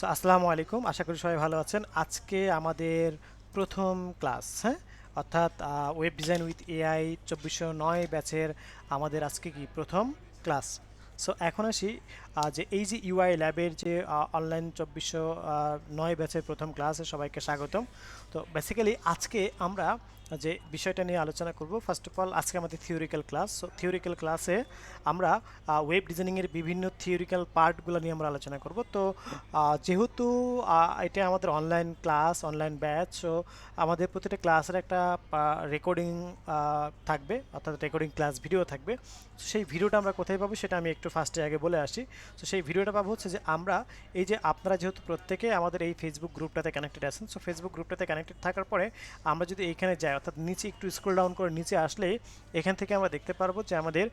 So আসসালামু আলাইকুম, আশা করি সবাই ভালো আছেন। আজকে আমাদের প্রথম ক্লাস, হ্যাঁ, অর্থাৎ ওয়েব ডিজাইন উইথ এআই 2409 ব্যাচের আমাদের আজকে কি প্রথম ক্লাস। সো এখন আসি যে এই যে ইউআই ল্যাবের যে অনলাইন 2409 ব্যাচের প্রথম ক্লাসে সবাইকে স্বাগতম। তো বেসিক্যালি আজকে আমরা যে বিষয়টা নিয়ে আলোচনা করব, ফার্স্ট অফ অল আজকে আমাদের থিওরিক্যাল ক্লাস। সো থিওরিক্যাল ক্লাসে আমরা ওয়েব ডিজাইনিংয়ের বিভিন্ন থিওরিক্যাল পার্টগুলো নিয়ে আমরা আলোচনা করব। তো যেহেতু এটা আমাদের online class, online batch, so আমাদের প্রতিটা ক্লাসের একটা রেকর্ডিং থাকবে, অর্থাৎ রেকর্ডিং ক্লাস ভিডিও থাকবে। তো সেই ভিডিওটা আমরা কোথায় পাবো সেটা আমি একটু ফার্স্টে আগে বলে আসি। তো সেই ভিডিওটা পাবো হচ্ছে যে আমরা এই যে আপনারা যেহেতু প্রত্যেকে আমাদের এই ফেসবুক গ্রুপটাতে কানেক্টেড আছেন, সো ফেসবুক গ্রুপটাতে কানেক্টেড থাকার পরে আমরা যদি এইখানে যাই, অর্থাৎ নিচে একটু স্ক্রল ডাউন করে নিচে আসলেই এখান থেকে আমরা দেখতে পারবো যে আমাদের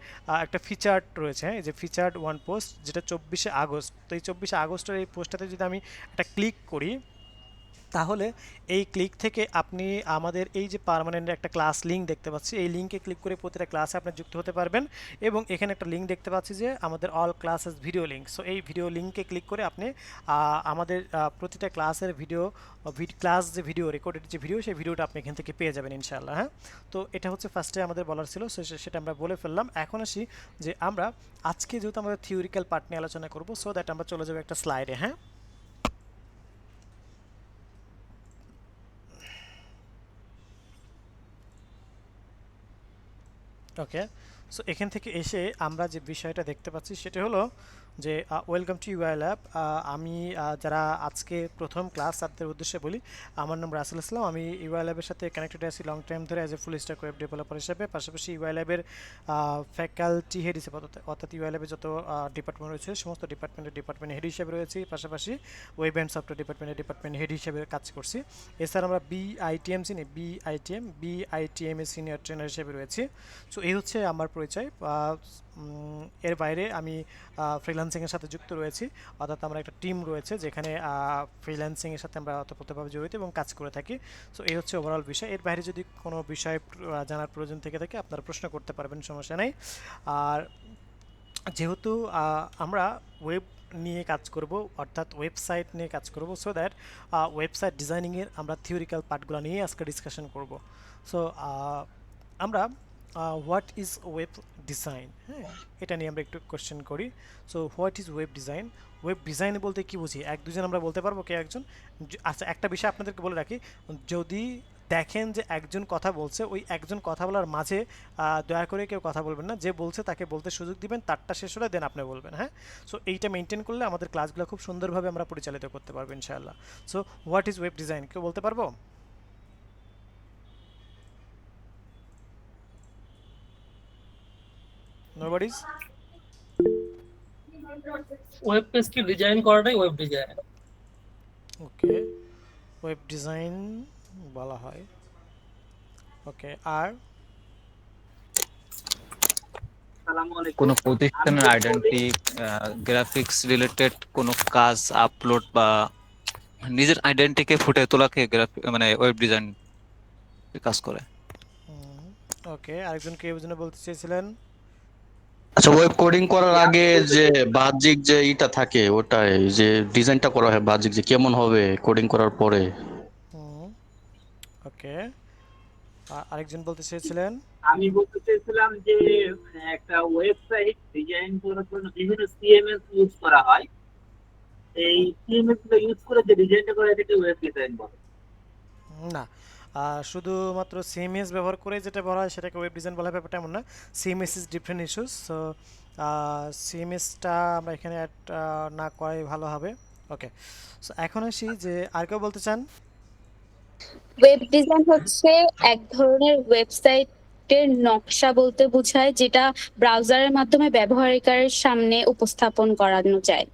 একটা ফিচার্ড রয়েছে, হ্যাঁ, এই যে ফিচার্ড ওয়ান পোস্ট, যেটা 24শে আগস্ট। তো এই 24শে আগস্টের এই পোস্টটাতে যদি আমি একটা ক্লিক করি, তাহলে এই ক্লিক থেকে আপনি আমাদের এই যে পার্মানেন্ট একটা ক্লাস লিঙ্ক দেখতে পাচ্ছি, এই লিঙ্কে ক্লিক করে প্রতিটা ক্লাসে আপনি যুক্ত হতে পারবেন। এবং এখানে একটা লিঙ্ক দেখতে পাচ্ছি যে আমাদের all classes video link. So এই ভিডিও লিঙ্কে ক্লিক করে আপনি আমাদের প্রতিটা ক্লাসের ভিডিও, ক্লাস যে ভিডিও রেকর্ডেড যে ভিডিও, সেই ভিডিওটা আপনি এখান থেকে পেয়ে যাবেন ইনশাআল্লাহ। হ্যাঁ, তো এটা হচ্ছে ফার্স্টে আমাদের বলার ছিল, সেটা আমরা বলে ফেললাম। এখন আসি যে আমরা আজকে যেহেতু আমাদের থিওরিক্যাল পার্ট নিয়ে আলোচনা করবো, সো দ্যাট আমরা চলে যাবো একটা স্লাইডে। হ্যাঁ, ওকে। সো এখান থেকে এসে আমরা যে বিষয়টা দেখতে পাচ্ছি সেটা হলো যে ওয়েলকাম টু ইউআই ল্যাব। আমি যারা আজকে প্রথম ক্লাস, তাদের উদ্দেশ্যে বলি, আমার নাম রাসেল ইসলাম। আমি ইউআই ল্যাবের সাথে কানেক্টেড আছি লং টাইম ধরে as a full stack web developer হিসেবে। পাশাপাশি ইউআই ল্যাবের ফ্যাকাল্টি হেড হিসেবে, অর্থাৎ ইউআই ল্যাবের যত ডিপার্টমেন্ট রয়েছে সমস্ত ডিপার্টমেন্ট হেড হিসেবে রয়েছি। পাশাপাশি web and software department head হিসেবে কাজ করছি। এছাড়া আমরা বিআইটিএম চিনি, বিআইটিএম এর সিনিয়র ট্রেনার হিসেবে রয়েছি। সো এই হচ্ছে আমার পরিচয়। এর বাইরে আমি ফ্রিল্যান্সিংয়ের সাথে যুক্ত রয়েছি, অর্থাৎ আমরা একটা টিম রয়েছে যেখানে ফ্রিল্যান্সিংয়ের সাথে আমরা ওতপ্রোতভাবে জড়িত এবং কাজ করে থাকি। সো এই হচ্ছে ওভারঅল বিষয়। এর বাইরে যদি কোনো বিষয় জানার প্রয়োজন থেকে থাকে আপনারা প্রশ্ন করতে পারবেন, সমস্যা নেই। আর যেহেতু আমরা ওয়েব নিয়ে কাজ করব, অর্থাৎ ওয়েবসাইট নিয়ে কাজ করব, সো দ্যাট ওয়েবসাইট ডিজাইনিংয়ের আমরা থিওরিক্যাল পার্টগুলো নিয়ে আজকে ডিসকাশন করব। সো আমরা হোয়াট ইজ ওয়েব ডিজাইন, হ্যাঁ, এটা নিয়ে আমরা একটু কোশ্চেন করি। So what is web design? Web design বলতে কি বুঝি, এক দুজন আমরা বলতে পারবো, কে একজন? আচ্ছা, একটা বিষয় আপনাদেরকে বলে রাখি, যদি দেখেন যে একজন কথা বলছে, ওই একজন কথা বলার মাঝে দয়া করে কেউ কথা বলবেন না। যে বলছে তাকে বলতে সুযোগ দিবেন, তারটা শেষ হলে দেন আপনি বলবেন। হ্যাঁ, সো এইটা মেনটেন করলে আমাদের ক্লাসগুলো খুব সুন্দরভাবে আমরা পরিচালিত করতে পারবো ইনশাআল্লাহ। So what is web design, কেউ বলতে পারবো? নোবডিজ? ওয়েব পেজকে ডিজাইন করাটাই ওয়েব ডিজাইন। ওকে, ওয়েব ডিজাইন বলা হয়। ওকে, আর কোনো প্রতিষ্ঠানের আইডেন্টিটি, গ্রাফিক্স রিলেটেড কোনো কাজ আপলোড বা নিজের আইডেন্টিটিকে ফুটিয়ে তোলাকে মানে ওয়েব ডিজাইন কাজ করে। ওকে, আরেকজন কেউ যেন বলতে চেয়েছিলেন। আচ্ছা, ওয়েব কোডিং করার আগে যে বাহ্যিক যে ইটা থাকে, ওটাই যে ডিজাইনটা করা হয়, বাহ্যিক যে কেমন হবে কোডিং করার পরে। হুম, ওকে, আরেকজন বলতে চেয়েছিলেন। আমি বলতে চাইছিলাম যে একটা ওয়েবসাইট ডিজাইন করার জন্য বিভিন্ন সিএমএস ইউজ করা হয়। এই সিএমএস গুলো ইউজ করে যে ডিজাইনটা করা হয় এটাকে ওয়েব ডিজাইন বলে। না, শুধুমাত্র সিএমএস ব্যবহার করে যেটা বলা হয় সেটাকে ওয়েব ডিজাইন বলা হয় ব্যাপারটা এমন না। CMS is different issues. So সিএমএসটা আমরা এখানে অ্যাড না করাই ভালো হবে। ওকে, সো এখন আসি যে আর কেউ বলতে চান। ওয়েব ডিজাইন হচ্ছে এক ধরনের ওয়েবসাইটের নকশা বলতে বোঝায়, যেটা ব্রাউজারের মাধ্যমে ব্যবহারকারীর সামনে উপস্থাপন করানো যায়।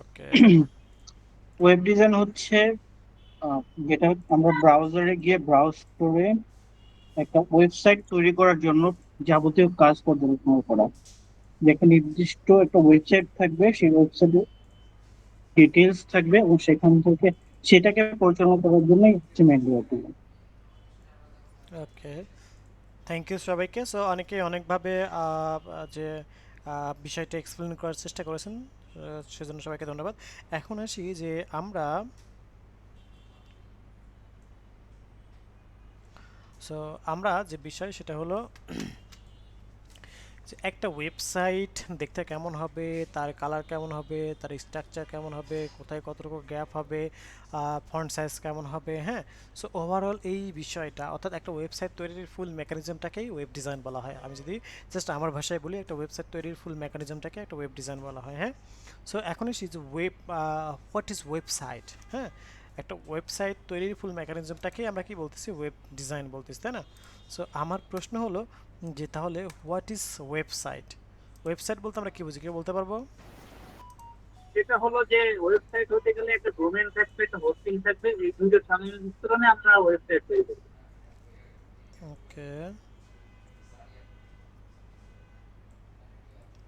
ওকে, ওয়েব ডিজাইন হচ্ছে যেটা আমরা ব্রাউজারে গিয়ে ব্রাউজ করে একটা ওয়েবসাইট তৈরি করার জন্য যাবতীয় কাজ পর্যবেক্ষণ করা। যেখানে নির্দিষ্ট একটা ওয়েবসাইট থাকবে, সেই ওয়েবসাইটে ডিটেলস থাকবে এবং সেখান থেকে সেটাকে পরিচালনা করার জন্যই হচ্ছে main web design. Okay, thank you সবাইকে। সো অনেকে অনেকভাবে যে বিষয়টা এক্সপ্লেন করার চেষ্টা করেছেন, সেজন্য সবাইকে ধন্যবাদ। এখন আসি যে আমরা আমরা যে বিষয় সেটা হলো যে একটা ওয়েবসাইট দেখতে কেমন হবে, তার কালার কেমন হবে, তার স্ট্রাকচার কেমন হবে, কোথায় কতটুকু গ্যাপ হবে, ফন্ট সাইজ কেমন হবে, হ্যাঁ। সো ওভারঅল এই বিষয়টা অর্থাৎ একটা ওয়েবসাইট তৈরির ফুল মেকানিজমটাকেই ওয়েব ডিজাইন বলা হয়। আমি যদি জাস্ট আমার ভাষায় বলি, একটা ওয়েবসাইট তৈরির ফুল মেকানিজমটাকে একটা ওয়েব ডিজাইন বলা হয়, হ্যাঁ। সো এখন এসে যে হোয়াট ইজ ওয়েবসাইট, হ্যাঁ। একটা ওয়েবসাইট তৈরির ফুল মেকানিজমটাকে আমরা কি বলতেছি, ওয়েব ডিজাইন বলতেছি, তাই না? সো আমার প্রশ্ন হলো যে তাহলে হোয়াট ইজ ওয়েবসাইট? ওয়েবসাইট বলতে আমরা কি বুঝি, কেউ বলতে পারবো? সেটা হলো যে ওয়েবসাইট হতে গেলে একটা ডোমেন থাকবে, একটা হোস্টিং থাকবে, এই দুটোর সংমিশ্রণে আমরা ওয়েবসাইট তৈরি করি। ওকে,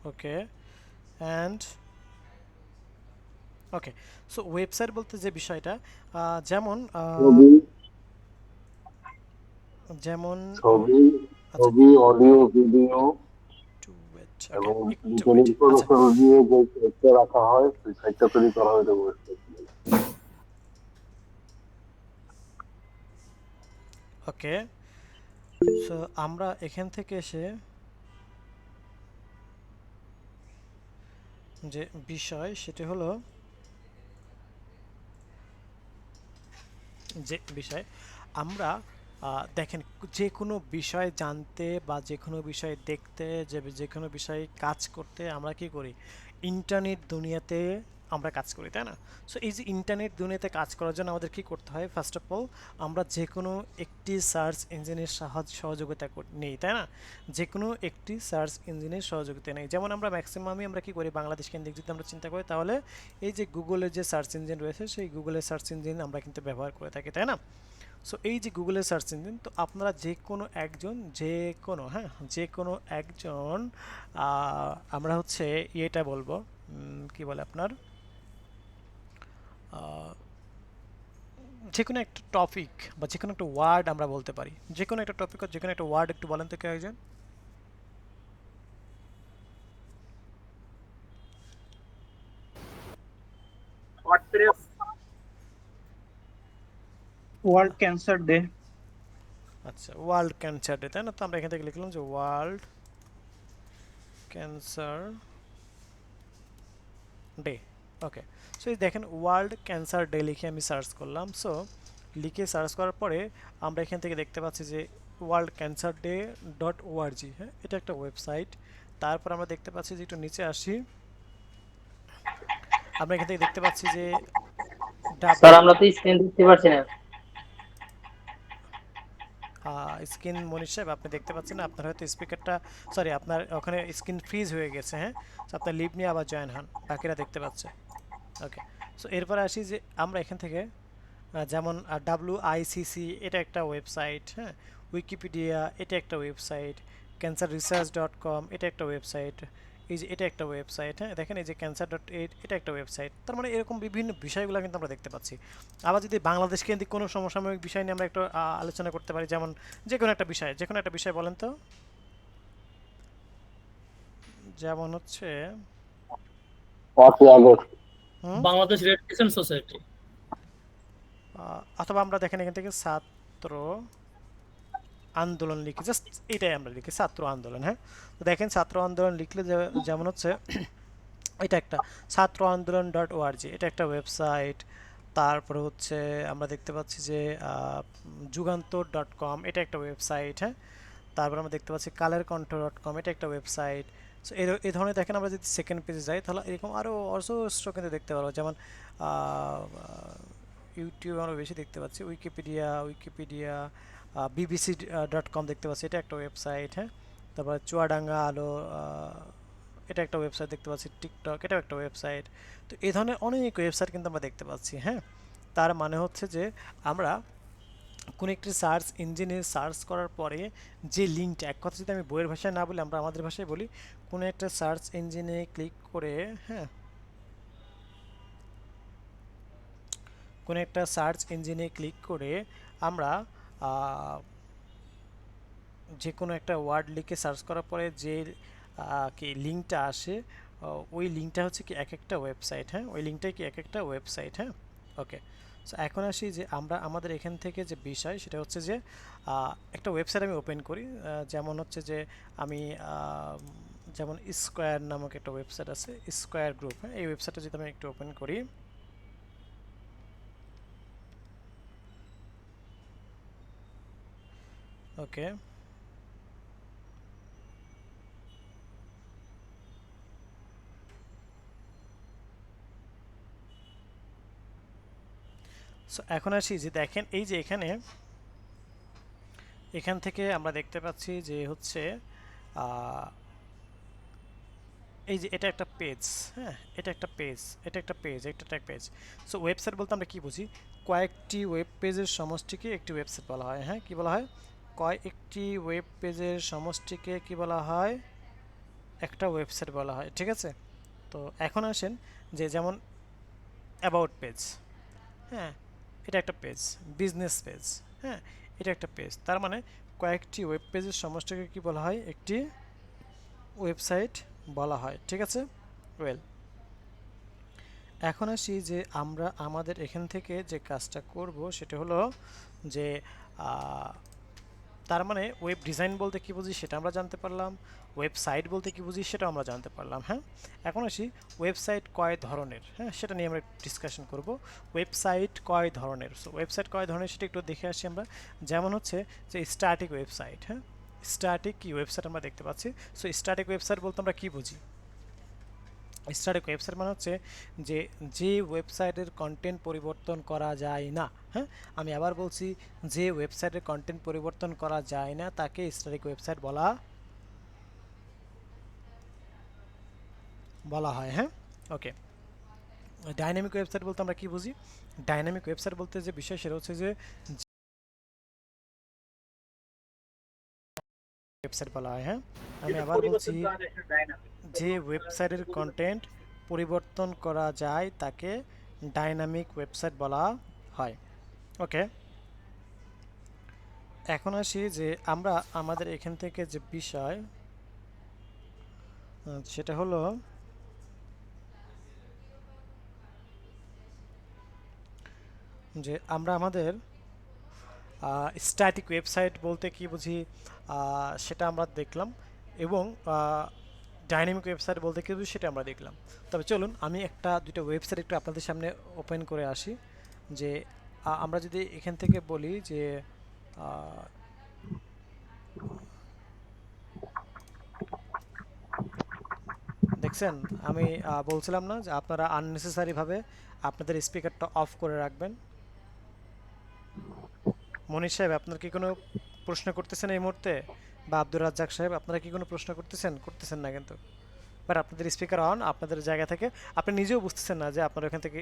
ওকে, অ্যান্ড ওকে। সো ওয়েবসাইট বলতে যে বিষয়টা যেমন ছবি যেমন ছবি আচ্ছা ছবি অডিও ভিডিও একটু ওয়েট, ওকে এবং একটু ডিটেল ওয়েট, আচ্ছা ইনফরমেশন দিয়ে যে সাইটটা রাখা হয় সেই সাইটটা তৈরি করা হয় ওয়েবসাইট। ওকে। সো আমরা এখান থেকে এসে যে বিষয় সেটা হলো যে বিষয় আমরা দেখেন, যে কোনো বিষয় জানতে বা যে কোনো বিষয় দেখতে, যে কোনো বিষয়ে কাজ করতে আমরা কি করি, ইন্টারনেট দুনিয়াতে আমরা কাজ করি, তাই না? সো এই যে ইন্টারনেট দুনিয়াতে কাজ করার জন্য আমাদের কি করতে হয়, ফার্স্ট অফ অল আমরা যে কোনো একটি সার্চ ইঞ্জিনের সহযোগিতা নেই, তাই না? যে কোনো একটি সার্চ ইঞ্জিনের সহযোগিতা নেই। যেমন আমরা ম্যাক্সিমামই আমরা কি করি, বাংলাদেশ কেন্দ্রিক যদি আমরা চিন্তা করি, তাহলে এই যে গুগলের যে সার্চ ইঞ্জিন রয়েছে সেই গুগলের সার্চ ইঞ্জিন আমরা কিন্তু ব্যবহার করে থাকি, তাই না? সো এই যে গুগলের সার্চ ইঞ্জিন, তো আপনারা যে কোনো একজন, যে কোনো, হ্যাঁ, যে কোনো একজন আমরা হচ্ছে ইয়েটা বলবো, কি বলে আপনার, যে কোনো একটা টপিক বা যে কোনো একটা ওয়ার্ড আমরা বলতে পারি, যে কোনো একটা টপিক যে কোনো একটা ওয়ার্ড একটু বলেন তো কেউ একজন। ওয়ার্ডপ্রেস। World cancer day. আচ্ছা, ওয়ার্ল্ড ক্যান্সার ডে, তাই না? তো আমরা এখান থেকে লিখলাম যে ওয়ার্ল্ড ক্যান্সার ডে। ওকে। সো এই দেখেন ওয়ার্ল্ড ক্যান্সার ডে লিখে আমি সার্চ করলাম। সো লিখে সার্চ করার পরে আমরা এখান থেকে দেখতে পাচ্ছি যে ওয়ার্ল্ড ক্যান্সার ডে .org, হ্যাঁ, এটা একটা ওয়েবসাইট। তারপর আমরা দেখতে পাচ্ছি যে একটু নিচে আসি, আমরা এখান থেকে দেখতে পাচ্ছি যে স্যার আমরা তো স্ক্রিন দেখতে পাচ্ছি না। স্ক্রিন, মনীষ সাহেব আপনি দেখতে পাচ্ছেন না, আপনার হয়তো স্পিকারটা, সরি, আপনার ওখানে স্ক্রিন ফ্রিজ হয়ে গেছে, হ্যাঁ। তো আপনার লিভ নিয়ে আবার জয়েন হন, বাকিরা দেখতে পাচ্ছে। ওকে। সো এরপরে আসি যে আমরা এখান থেকে যেমন WICC এটা একটা ওয়েবসাইট, হ্যাঁ, উইকিপিডিয়া এটা একটা ওয়েবসাইট, cancerresearch.com এটা একটা ওয়েবসাইট, এই যে এটা একটা ওয়েবসাইট, হ্যাঁ, দেখেন এই যে cancer.aid এটা একটা ওয়েবসাইট। তার মানে এরকম বিভিন্ন বিষয়গুলো কিন্তু আমরা দেখতে পাচ্ছি। আবার যদি বাংলাদেশ কেন্দ্রিক কোনো সমসাময়িক বিষয় নিয়ে আমরা একটু আলোচনা করতে পারি, যেমন যে কোনো একটা বিষয়, যে কোনো একটা বিষয় বলেন তো, যেমন হচ্ছে 5ই August. Bangladesh red crescent society. অথবা আমরা দেখেন এখান থেকে ছাত্র আন্দোলন লিখি, জাস্ট এটাই আমরা লিখি ছাত্র আন্দোলন, হ্যাঁ। তো দেখেন ছাত্র আন্দোলন লিখলে যেমন হচ্ছে এটা একটা ছাত্র আন্দোলন .org এটা একটা ওয়েবসাইট। তারপরে হচ্ছে আমরা দেখতে পাচ্ছি যে যুগান্তর.com এটা একটা ওয়েবসাইট, হ্যাঁ। তারপর আমরা দেখতে পাচ্ছি কালেরকণ্ঠ.com এটা একটা ওয়েবসাইট। সো এই ধরনের দেখেন, আমরা যদি সেকেন্ড পেজে যাই তাহলে এরকম আরও অজস্র কিন্তু দেখতে পারবো, যেমন ইউটিউব আমরা বেশি দেখতে পাচ্ছি, উইকিপিডিয়া BBC.com দেখতে পাচ্ছি এটা একটা ওয়েবসাইট, হ্যাঁ। তারপর চুয়াডাঙ্গা আলো এটা একটা ওয়েবসাইট দেখতে পাচ্ছি, টিকটক এটাও একটা ওয়েবসাইট। তো এই ধরনের অনেক ওয়েবসাইট কিন্তু আমরা দেখতে পাচ্ছি, হ্যাঁ। তার মানে হচ্ছে যে আমরা কোনো একটি সার্চ ইঞ্জিনে সার্চ করার পরে যে লিঙ্কটা, এক কথা যদি আমি বইয়ের ভাষায় না বলি, আমরা আমাদের ভাষায় বলি, কোনো একটা সার্চ ইঞ্জিনে ক্লিক করে, হ্যাঁ, কোনো একটা সার্চ ইঞ্জিনে ক্লিক করে আমরা যে কোনো একটা ওয়ার্ড লিখে সার্চ করার পরে যে কি লিঙ্কটা আসে, ওই লিঙ্কটা হচ্ছে কি এক একটা ওয়েবসাইট, হ্যাঁ, ওই লিঙ্কটাই কি এক একটা ওয়েবসাইট, হ্যাঁ। ওকে, সো এখন আসি যে আমরা আমাদের এখান থেকে যে বিষয় সেটা হচ্ছে যে একটা ওয়েবসাইট আমি ওপেন করি, যেমন হচ্ছে যে আমি যেমন স্কোয়ার নামক একটা ওয়েবসাইট আছে, স্কোয়ার গ্রুপ, হ্যাঁ, এই ওয়েবসাইটটা যদি আমি একটু ওপেন করি, ওকে, সো এখন আসি যে দেখেন এই যে এখান থেকে আমরা দেখতে পাচ্ছি যে হচ্ছে এই যে এটা একটা পেজ, হ্যাঁ, এটা একটা পেজ, এটা একটা পেজ, এটা একটা পেজ। সো ওয়েবসাইট বলতে আমরা কি বুঝি? কয়েকটি ওয়েব পেজের সমষ্টিকে একটি ওয়েবসাইট বলা হয়, হ্যাঁ, কি বলা হয়? কয়েকটি ওয়েব পেজের সমষ্টিকে কি বলা হয়? একটা ওয়েবসাইট বলা হয়, ঠিক আছে। তো এখন আসেন যে যেমন অ্যাবাউট পেজ, হ্যাঁ, এটা একটা পেজ, বিজনেস পেজ, হ্যাঁ, এটা একটা পেজ। তার মানে কয়েকটি ওয়েব পেজের সমষ্টিকে কি বলা হয়? একটি ওয়েবসাইট বলা হয়, ঠিক আছে। ওয়েল, এখন আসি যে আমরা আমাদের এখান থেকে যে কাজটা করব সেটা হলো যে তার মানে ওয়েব ডিজাইন বলতে কি বুঝি সেটা আমরা জানতে পারলাম, ওয়েবসাইট বলতে কি বুঝি সেটা আমরা জানতে পারলাম, হ্যাঁ। এখন আসি ওয়েবসাইট কয় ধরনের, হ্যাঁ, সেটা নিয়ে আমরা ডিসকাশন করব। ওয়েবসাইট কয় ধরনের, সো ওয়েবসাইট কয় ধরনের সেটা একটু দেখে আসি আমরা। যেমন হচ্ছে যে স্ট্যাটিক ওয়েবসাইট, হ্যাঁ, স্ট্যাটিক কি ওয়েবসাইট আমরা দেখতে পাচ্ছি। সো স্ট্যাটিক ওয়েবসাইট বলতে আমরা কি বুঝি? স্ট্যাটিক ওয়েবসাইট মানে হচ্ছে যে যে ওয়েবসাইটের কন্টেন্ট পরিবর্তন করা যায় না, হ্যাঁ, আমি আবার বলছি, যে ওয়েবসাইটের কন্টেন্ট পরিবর্তন করা যায় না তাকে স্ট্যাটিক ওয়েবসাইট বলা হয়, হ্যাঁ। ওকে, ডাইনামিক ওয়েবসাইট বলতে আমরা কি বুঝি? ডাইনামিক ওয়েবসাইট বলতে যে বিষয় সেটা হচ্ছে যে ওয়েবসাইট বলা হয়, হ্যাঁ, আমি যেটা আবার বলছি, পরিবর্তন করা যায় সেটা ডাইনামিক। যে ওয়েবসাইটের কন্টেন্ট পরিবর্তন করা যায় তাকে ডাইনামিক ওয়েবসাইট বলা হয়। ওকে, এখন আসি যে আমরা আমাদের এখান থেকে যে বিষয় সেটা হলো যে আমরা আমাদের স্ট্যাটিক ওয়েবসাইট বলতে কি বুঝি সেটা আমরা দেখলাম, এবং ডাইনামিক ওয়েবসাইট বলতে কি বুঝি সেটা আমরা দেখলাম। তবে চলুন আমি একটা দুটো ওয়েবসাইট একটু আপনাদের সামনে ওপেন করে আসি। যে আমরা যদি এখান থেকে বলি যে দেখছেন, আমি বলছিলাম না যে আপনারা আননেসেসারিভাবে আপনাদের স্পিকারটা অফ করে রাখবেন। মনির সাহেব, আপনার কি কোনো প্রশ্ন করতেছেন এই মুহূর্তে? বা আব্দুর রাজ্জাক সাহেব, আপনারা কি কোনো প্রশ্ন করতেছেন না কিন্তু, বাট আপনাদের স্পিকার অন, আপনাদের জায়গা থেকে আপনি নিজেও বুঝতেছেন না যে আপনার ওখান থেকে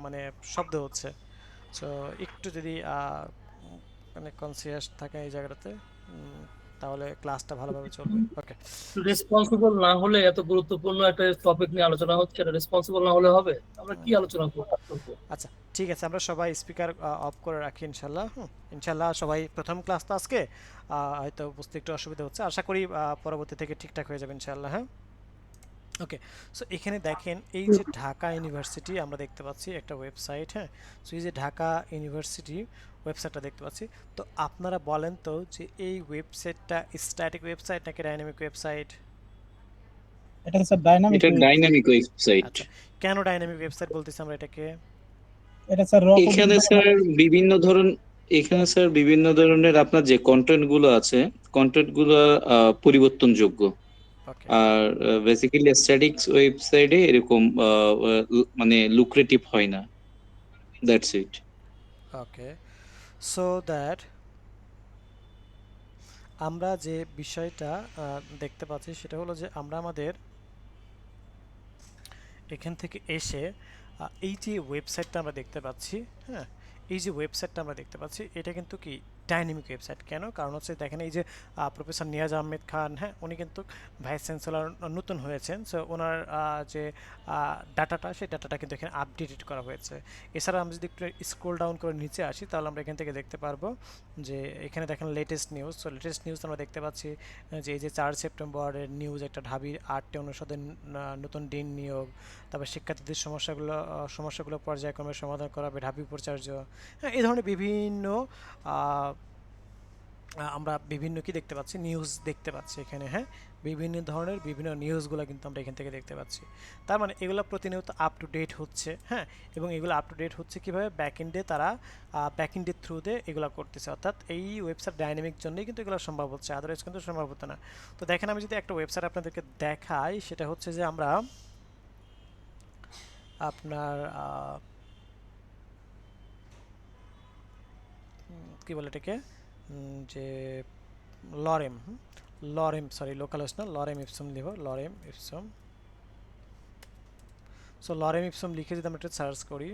মানে শব্দ হচ্ছে। সো একটু যদি মানে কনসিয়াস থাকেন এই জায়গাটাতে, তাহলে ক্লাসটা ভালোভাবে চলবে। ওকে, রেসপন্সিবল না হলে, এত গুরুত্বপূর্ণ একটা টপিক নিয়ে আলোচনা হচ্ছে, এটা রেসপন্সিবল না হলে হবে? আমরা কি আলোচনা করবো? আচ্ছা, ঠিক আছে, আমরা সবাই স্পিকার অফ করে রাখি ইনশাল্লাহ। ইনশাল্লাহ সবাই প্রথম ক্লাস তো আজকে, হয়তো বুঝতে একটু অসুবিধা হচ্ছে, আশা করি পরবর্তী থেকে ঠিকঠাক হয়ে যাবে ইনশাল্লাহ, হ্যাঁ। ওকে, সো এখানে দেখেন এই যে ঢাকা ইউনিভার্সিটি আমরা দেখতে পাচ্ছি একটা ওয়েবসাইট, হ্যাঁ। সো এই যে ঢাকা ইউনিভার্সিটি ওয়েবসাইটটা দেখতে পাচ্ছি, তো আপনারা বলেন তো যে এই ওয়েবসাইটটা স্ট্যাটিক ওয়েবসাইট নাকি ডাইনামিক ওয়েবসাইট? এটা স্যার ডাইনামিক এটা ডাইনামিক ওয়েবসাইট। আচ্ছা, কেন ডাইনামিক ওয়েবসাইট বলতেছি আমরা এটাকে? এটা স্যার এখানে স্যার বিভিন্ন ধরনের আপনার যে কন্টেন্ট গুলো আছে, কন্টেন্ট গুলো পরিবর্তনযোগ্য। ওকে, আর বেসিক্যালি স্ট্যাটিক্স ওয়েবসাইটে এরকম মানে লুক্রেটিভ হয় না, that's it. Okay, so that আমরা যে বিষয়টা দেখতে পাচ্ছি সেটা হলো যে আমরা আমাদের এখান থেকে এসে এই যে ওয়েবসাইটটা আমরা দেখতে পাচ্ছি, হ্যাঁ, এই যে ওয়েবসাইটটা আমরা দেখতে পাচ্ছি এটা কিন্তু কি ডাইনামিক ওয়েবসাইট। কেন? কারণ হচ্ছে দেখেন এই যে প্রফেসর নিয়াজ আহমেদ খান, হ্যাঁ, উনি কিন্তু ভাইস চ্যান্সেলর নতুন হয়েছেন। সো ওনার যে ডাটাটা, সেই ডাটাটা কিন্তু এখানে আপডেটেড করা হয়েছে। এছাড়া আমরা যদি একটু স্ক্রল ডাউন করে নিচে আসি, তাহলে আমরা এখান থেকে দেখতে পারবো যে এখানে দেখেন latest news. So latest news আমরা দেখতে পাচ্ছি যে এই যে 4 সেপ্টেম্বরের নিউজ, একটা ঢাবির 8টি অনুষদের নতুন ডিন নিয়োগ, তারপর শিক্ষার্থীদের সমস্যাগুলো পর্যায়ক্রমে সমাধান করা হবে ঢাবি উপাচার্য। হ্যাঁ, এই ধরনের বিভিন্ন আমরা বিভিন্ন কি দেখতে পাচ্ছি, নিউজ দেখতে পাচ্ছি এখানে। হ্যাঁ, বিভিন্ন ধরনের বিভিন্ন নিউজগুলো কিন্তু আমরা এখান থেকে দেখতে পাচ্ছি। তার মানে এগুলো প্রতিনিয়ত আপ টু ডেট হচ্ছে। হ্যাঁ, এবং এগুলো আপ টু ডেট হচ্ছে কীভাবে? ব্যাকএন্ডে তারা ব্যাকএন্ডের থ্রুতে এগুলো করতেছে, অর্থাৎ এই ওয়েবসাইট ডাইনামিক জন্যই কিন্তু এগুলো সম্ভব হচ্ছে, আদারওয়াইজ কিন্তু সম্ভব হতো না। তো দেখেন আমি যদি একটা ওয়েবসাইট আপনাদেরকে দেখাই, সেটা হচ্ছে যে আমরা আপনার কি বলে এটাকে, যে লরেম, লোকাল হোস্ট না, লরেম ইপসম লিখব, lorem Epsom. So lorem Epsom লিখে যদি আমরা একটা সার্চ করি,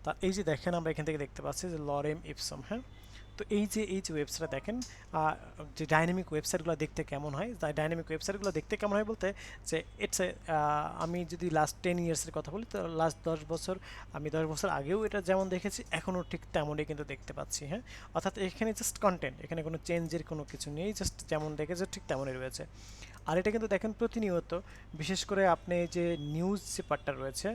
তা এই যে দেখেন আমরা এখান থেকে দেখতে পাচ্ছি যে লরেম ইপসম। হ্যাঁ, তো এই যে ওয়েবসাইটটা দেখেন, যে ডাইনামিক ওয়েবসাইটগুলো দেখতে কেমন হয়, ডাইনামিক ওয়েবসাইটগুলো দেখতে কেমন হয় বলতে যে ইটস আমি যদি লাস্ট 10 ইয়ার্সের কথা বলি, তো লাস্ট 10 বছর, আমি 10 বছর আগেও এটা যেমন দেখেছি এখনও ঠিক তেমনই কিন্তু দেখতে পাচ্ছি। হ্যাঁ, অর্থাৎ এখানে জাস্ট কন্টেন্ট, এখানে কোনো চেঞ্জের কোনো কিছু নেই, জাস্ট যেমন দেখেছে ঠিক তেমনই রয়েছে। আর এটা কিন্তু দেখেন প্রতিনিয়ত, বিশেষ করে আপনি যে নিউজ যে পার্টটা রয়েছে,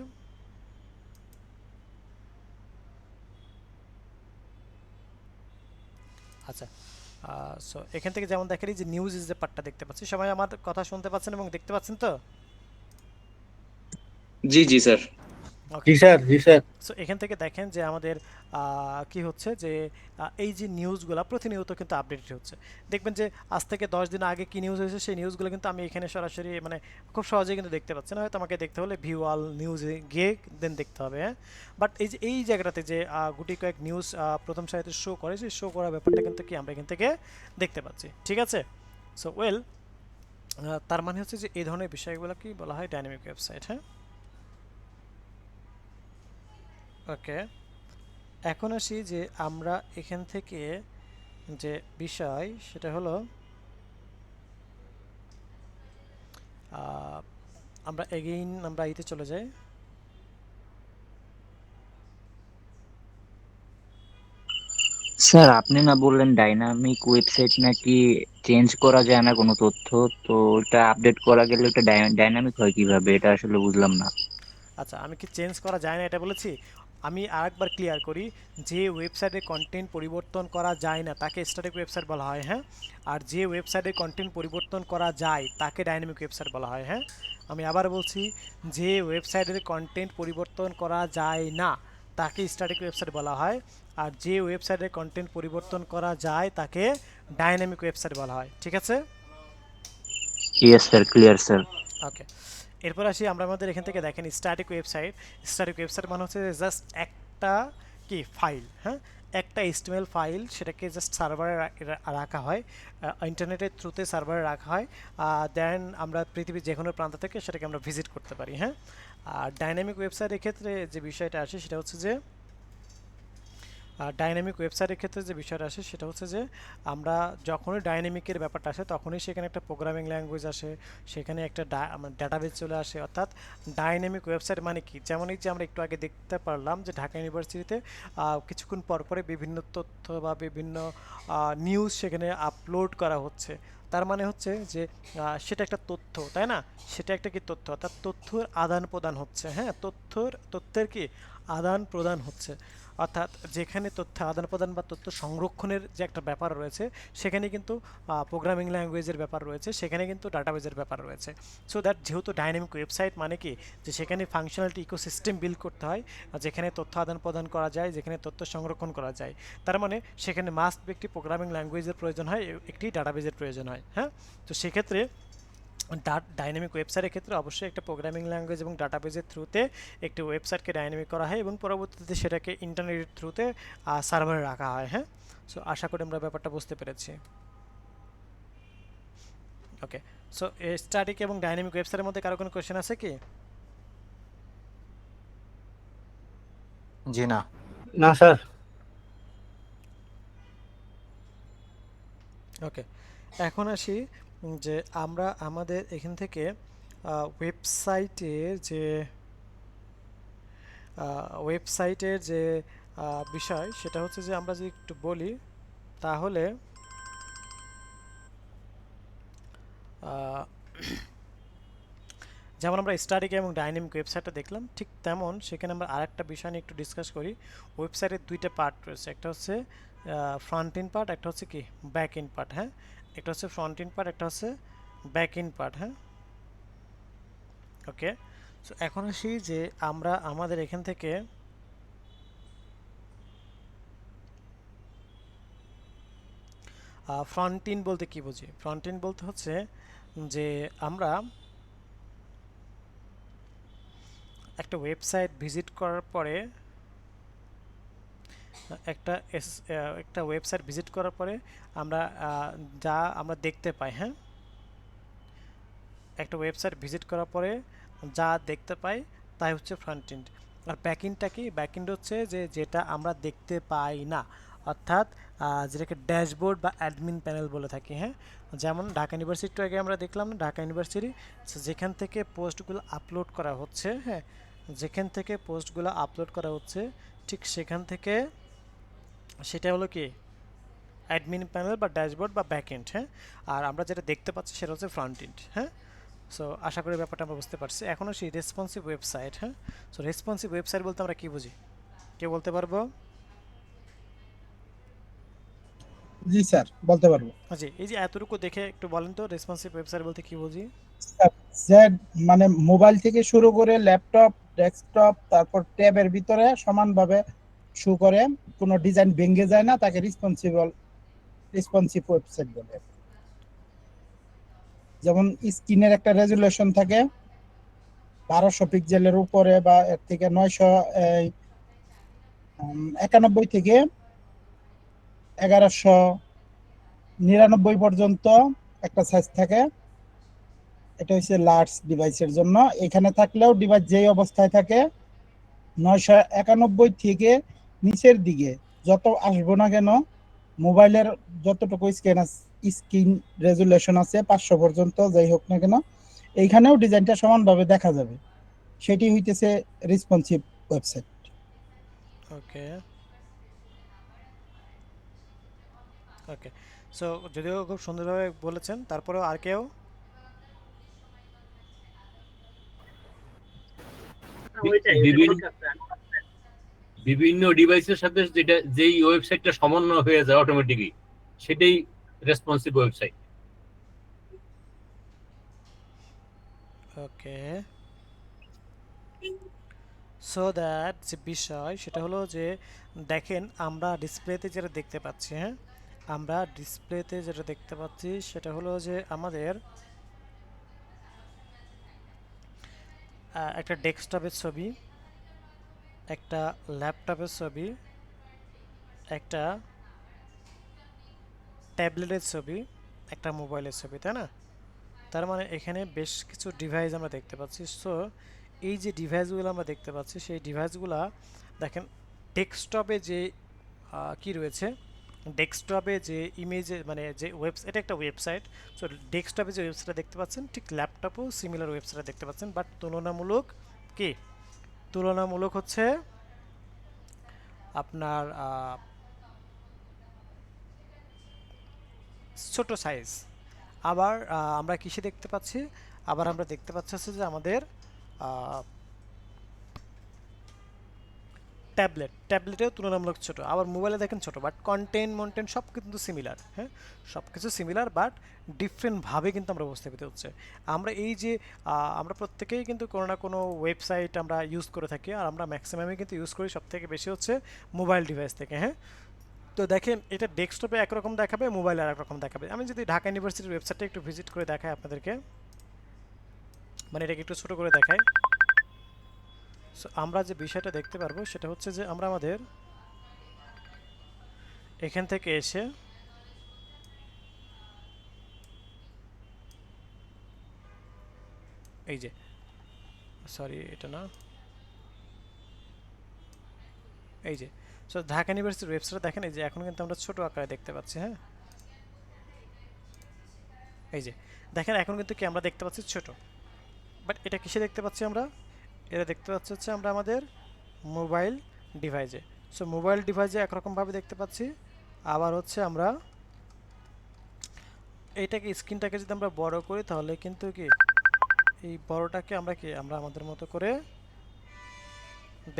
আচ্ছা, সো এখান থেকে যেমন দেখেন এই যে নিউজ যে পার্টটা দেখতে পাচ্ছি, সবাই আমার কথা শুনতে পাচ্ছেন এবং দেখতে পাচ্ছেন তো? জি জি স্যার। ওকে, জি স্যার। সো এখান থেকে দেখেন যে আমাদের কি হচ্ছে যে এই যে নিউজগুলো প্রতিনিয়ত কিন্তু আপডেটেড হচ্ছে। দেখবেন যে আজ থেকে 10 দিন আগে কি নিউজ হয়েছে, সেই নিউজগুলো কিন্তু আমি এখানে সরাসরি মানে খুব সহজেই কিন্তু দেখতে পাচ্ছি না, হয়তো আমাকে দেখতে হলে ভিউ অল নিউজে গিয়ে দেন দেখতে হবে। হ্যাঁ, বাট এই যে এই জায়গাটাতে যে গুটি কয়েক নিউজ প্রথম সারিতে শো করে, সেই শো করার ব্যাপারটা কিন্তু কি আমরা এখান থেকে দেখতে পাচ্ছি। ঠিক আছে, সো ওয়েল, তার মানে হচ্ছে যে এই ধরনের বিষয়গুলো কি বলা হয় ডাইনামিক ওয়েবসাইট। হ্যাঁ, ওকে, এখন আসি যে আমরা এখান থেকে যে বিষয় সেটা হলো আমরা এগেইন আমরা ইতে চলে যাই। স্যার আপনি না বললেন ডাইনামিক ওয়েবসাইট নাকি চেঞ্জ করা যায় না কোনো তথ্য, তো ওটা আপডেট করা গেলে ওটা ডাইনামিক হয় কিভাবে, এটা আসলে বুঝলাম না। আচ্ছা, আমি কি চেঞ্জ করা যায় না এটা বলেছি? আমি আরেকবার ক্লিয়ার করি, যে ওয়েবসাইটে কন্টেন্ট পরিবর্তন করা যায় না তাকে স্ট্যাটিক ওয়েবসাইট বলা হয়। হ্যাঁ, আর যে ওয়েবসাইটে কন্টেন্ট পরিবর্তন করা যায় তাকে ডাইনামিক ওয়েবসাইট বলা হয়। হ্যাঁ, আমি আবার বলছি, যে ওয়েবসাইটের কন্টেন্ট পরিবর্তন করা যায় না তাকে স্ট্যাটিক ওয়েবসাইট বলা হয়, আর যে ওয়েবসাইটে কন্টেন্ট পরিবর্তন করা যায় তাকে ডাইনামিক ওয়েবসাইট বলা হয়। ঠিক আছে, ইয়েস স্যার, ক্লিয়ার স্যার। ওকে। এরপর আসি আমরা আমাদের এখান থেকে দেখেন স্ট্যাটিক ওয়েবসাইট। স্ট্যাটিক ওয়েবসাইট মানে হচ্ছে জাস্ট একটা কি ফাইল, হ্যাঁ, একটা HTML ফাইল, সেটাকে জাস্ট সার্ভারে রাখা হয়, ইন্টারনেটের থ্রুতে সার্ভারে রাখা হয়, দেন আমরা পৃথিবীর যে কোনো প্রান্ত থেকে সেটাকে আমরা ভিজিট করতে পারি। হ্যাঁ, আর ডাইনামিক ওয়েবসাইটের ক্ষেত্রে যে বিষয়টা আসে সেটা হচ্ছে যে ডাইনামিক ওয়েবসাইটের ক্ষেত্রে যে বিষয়টা আসে সেটা হচ্ছে যে আমরা যখনই ডাইনামিকের ব্যাপারটা আসে তখনই সেখানে একটা প্রোগ্রামিং ল্যাঙ্গুয়েজ আসে, সেখানে একটা ডাটাবেস চলে আসে। অর্থাৎ ডাইনামিক ওয়েবসাইট মানে কি, যেমন এই যে আমরা একটু আগে দেখতে পারলাম যে ঢাকা ইউনিভার্সিটিতে কিছুক্ষণ পর পরে বিভিন্ন তথ্য বা বিভিন্ন নিউজ সেখানে আপলোড করা হচ্ছে। তার মানে হচ্ছে যে সেটা একটা তথ্য, তাই না? সেটা একটা কি তথ্য, অর্থাৎ তথ্যর আদান প্রদান হচ্ছে। হ্যাঁ, তথ্যের কি আদান প্রদান হচ্ছে, অর্থাৎ যেখানে তথ্য আদান প্রদান বা তথ্য সংরক্ষণের যে একটা ব্যাপার রয়েছে, সেখানে কিন্তু প্রোগ্রামিং ল্যাঙ্গুয়েজের ব্যাপার রয়েছে, সেখানে কিন্তু ডাটাবেজের ব্যাপার রয়েছে। সো দ্যাট যেহেতু ডাইনামিক ওয়েবসাইট মানে কি, যে সেখানে ফাংশনালিটি ইকোসিস্টেম বিল্ড করতে হয়, যেখানে তথ্য আদান প্রদান করা যায়, যেখানে তথ্য সংরক্ষণ করা যায়, তার মানে সেখানে মাস্ট একটি প্রোগ্রামিং ল্যাঙ্গুয়েজের প্রয়োজন হয়, একটি ডাটাবেজের প্রয়োজন হয়। হ্যাঁ, তো সেক্ষেত্রে ডাইনামিক ওয়েবসাইটের ক্ষেত্রে অবশ্যই একটা প্রোগ্রামিং ল্যাঙ্গুয়েজ এবং ডাটাবেজের থ্রুতে একটি ওয়েবসাইটকে ডাইনামিক করা হয় এবং পরবর্তীতে সেটাকে ইন্টারনেটের থ্রুতে সার্ভারে রাখা হয়। হ্যাঁ, সো আশা করি আমরা ব্যাপারটা বুঝতে পেরেছি। ওকে, সো স্ট্যাটিক এবং ডাইনামিক ওয়েবসাইটের মধ্যে কারো কোনো কোয়েশ্চেন আছে কি? জি না। না স্যার। ওকে, এখন আসি যে আমরা আমাদের এখান থেকে ওয়েবসাইটের যে ওয়েবসাইটের যে বিষয় সেটা হচ্ছে যে আমরা যদি একটু বলি তাহলে আহ, যেমন আমরা স্ট্যাটিক এবং ডাইনামিক ওয়েবসাইটটা দেখলাম, ঠিক তেমন সেখানে আমরা আরেকটা বিষয় নিয়ে একটু ডিসকাস করি। ওয়েবসাইটের দুইটা পার্ট রয়েছে, একটা হচ্ছে ফ্রন্ট এন্ড পার্ট, একটা হচ্ছে কি ব্যাক এন্ড পার্ট। হ্যাঁ, একটা হচ্ছে ফ্রন্ট এন্ড পার্ট, একটা হচ্ছে ব্যাক এন্ড পার্ট। হ্যাঁ, ওকে। সো এখন আসি যে আমরা আমাদের এখান থেকে ফ্রন্ট এন্ড বলতে কি বুঝি। ফ্রন্ট এন্ড বলতে হচ্ছে যে আমরা একটা ওয়েবসাইট ভিজিট করার পরে একটা ওয়েবসাইট ভিজিট করার পরে আমরা যা আমরা দেখতে পাই, হ্যাঁ, একটা ওয়েবসাইট ভিজিট করার পরে যা দেখতে পাই তাই হচ্ছে ফ্রন্ট এন্ড। আর ব্যাক এন্ডটা কি? ব্যাক এন্ড হচ্ছে যে যেটা আমরা দেখতে পাই না, অর্থাৎ যেটাকে ড্যাশবোর্ড বা অ্যাডমিন প্যানেল বলে থাকি। হ্যাঁ, যেমন ঢাকা ইউনিভার্সিটি আগে আমরা দেখলাম, ঢাকা ইউনিভার্সিটি যেখান থেকে পোস্টগুলো আপলোড করা হচ্ছে, হ্যাঁ, যেখান থেকে পোস্টগুলো আপলোড করা হচ্ছে ঠিক সেখান থেকে সেটা হলো কি অ্যাডমিন প্যানেল বা ড্যাশবোর্ড বা ব্যাক এন্ড। হ্যাঁ, আর আমরা যেটা দেখতে পাচ্ছি সেটা হচ্ছে ফ্রন্ট এন্ড। হ্যাঁ, সো আশা করি ব্যাপারটা আমরা বুঝতে পারছি। এখন আসি রেসপন্সিভ ওয়েবসাইট। হ্যাঁ, সো রেসপন্সিভ ওয়েবসাইট বলতে আমরা কি বুঝি, কেউ বলতে পারবো? জি স্যার, বলতে পারবো। জি, এই যে এতটুকু দেখে একটু বলেন তো রেসপন্সিভ ওয়েবসাইট বলতে কি বুঝি? স্যার, যে মানে মোবাইল থেকে শুরু করে ল্যাপটপ, ডেস্কটপ, তারপর ট্যাবের ভিতরে সমানভাবে শো করে, কোনো ডিজাইন ভেঙে যায় না, তাকে রেসপন্সিভ ওয়েবসাইট বলে। যেমন স্ক্রিনের একটা রেজুলেশন থাকে 1200 পিক্সেলের উপরে বা এর থেকে 991 থেকে 1199 পর্যন্ত একটা সাইজ থাকে। এটা হচ্ছে লার্জ ডিভাইসের জন্য। এখানে থাকলেও ডিভাইস যেই অবস্থায় থাকে 991 থেকে নিচের দিকে যত আসবো না কেন, মোবাইলের যতটুকু স্ক্রিন রেজুলেশন আছে 500 পর্যন্ত যাই হোক না কেন, এইখানেও ডিজাইনটা সমানভাবে দেখা যাবে। সেটি হইতেছে রেসপন্সিভ ওয়েবসাইট। ওকে, ওকে। সো যদিও খুব সুন্দরভাবে বলেছেন, তারপরেও আর কেউ? ওইটাই বিভিন্ন বলতেছেন। বিভিন্ন ডিভাইসের সাথে যেই ওয়েবসাইটটা সমন্বয় হয়ে যায় অটোমেটিকলি, সেটাই responsive website. Okay, so that যে বিষয় সেটা হলো যে দেখেন আমরা ডিসপ্লেতে যেটা দেখতে পাচ্ছি, হ্যাঁ, আমরা ডিসপ্লেতে যেটা দেখতে পাচ্ছি সেটা হলো যে আমাদের একটা ডেস্কটপের ছবি, একটা ল্যাপটপের ছবি, একটা ট্যাবলেটের ছবি, একটা মোবাইলের ছবি, তাই না? তার মানে এখানে বেশ কিছু ডিভাইস আমরা দেখতে পাচ্ছি। সো এই যে ডিভাইসগুলো আমরা দেখতে পাচ্ছি সেই ডিভাইসগুলা দেখেন ডেস্কটপে যে কি রয়েছে, ডেস্কটপে যে ইমেজে মানে যে এটা একটা ওয়েবসাইট। সো ডেস্কটপে যে ওয়েবসাইটটা দেখতে পাচ্ছেন ঠিক ল্যাপটপেও সিমিলার ওয়েবসাইট দেখতে পাচ্ছেন, বাট তুলনামূলক কি, তুলনামূলক হচ্ছে আপনার ছোট সাইজ। আবার আমরা কিসে দেখতে পাচ্ছি, আবার আমরা দেখতে পাচ্ছি হচ্ছে যে আমাদের ট্যাবলেটেও তুলনামূলক ছোট, আবার মোবাইলে দেখেন ছোট, বাট কন্টেন্ট সব কিন্তু সিমিলার। হ্যাঁ, সব কিছু সিমিলার বাট ডিফারেন্টভাবে কিন্তু আমরা উপস্থাপিত হচ্ছে। আমরা এই যে আমরা প্রত্যেকেই কিন্তু কোনো না কোনো ওয়েবসাইট আমরা ইউজ করে থাকি, আর আমরা ম্যাক্সিমামই কিন্তু ইউজ করি সব থেকে বেশি হচ্ছে মোবাইল ডিভাইস থেকে। হ্যাঁ, তো দেখেন এটা ডেস্কটপে একরকম দেখাবে, মোবাইলে আর একরকম দেখাবে। আমি যদি ঢাকা ইউনিভার্সিটির ওয়েবসাইটটা একটু ভিজিট করে দেখাই আপনাদেরকে, মানে এটাকে একটু ছোট করে দেখাই। সো আমরা যে বিষয়টা দেখতে পারবো সেটা হচ্ছে যে আমরা আমাদের এখান থেকে এসে এই যে, সরি এটা না, এই যে সো ঢাকা ইউনিভার্সিটির ওয়েবসাইটে দেখেন, এই যে এখন কিন্তু আমরা ছোট আকারে দেখতে পাচ্ছি। হ্যাঁ, এই যে দেখেন এখন কিন্তু কি আমরা দেখতে পাচ্ছি ছোট, বাট এটা কিসে দেখতে পাচ্ছি আমরা? এটা দেখতে পাচ্ছি হচ্ছে আমরা আমাদের মোবাইল ডিভাইসে। সো মোবাইল ডিভাইসে একরকমভাবে দেখতে পাচ্ছি, আবার হচ্ছে আমরা এইটাকে স্ক্রিনটাকে যদি আমরা বড় করি তাহলে কিন্তু কি এই বড়টাকে আমরা আমাদের মতো করে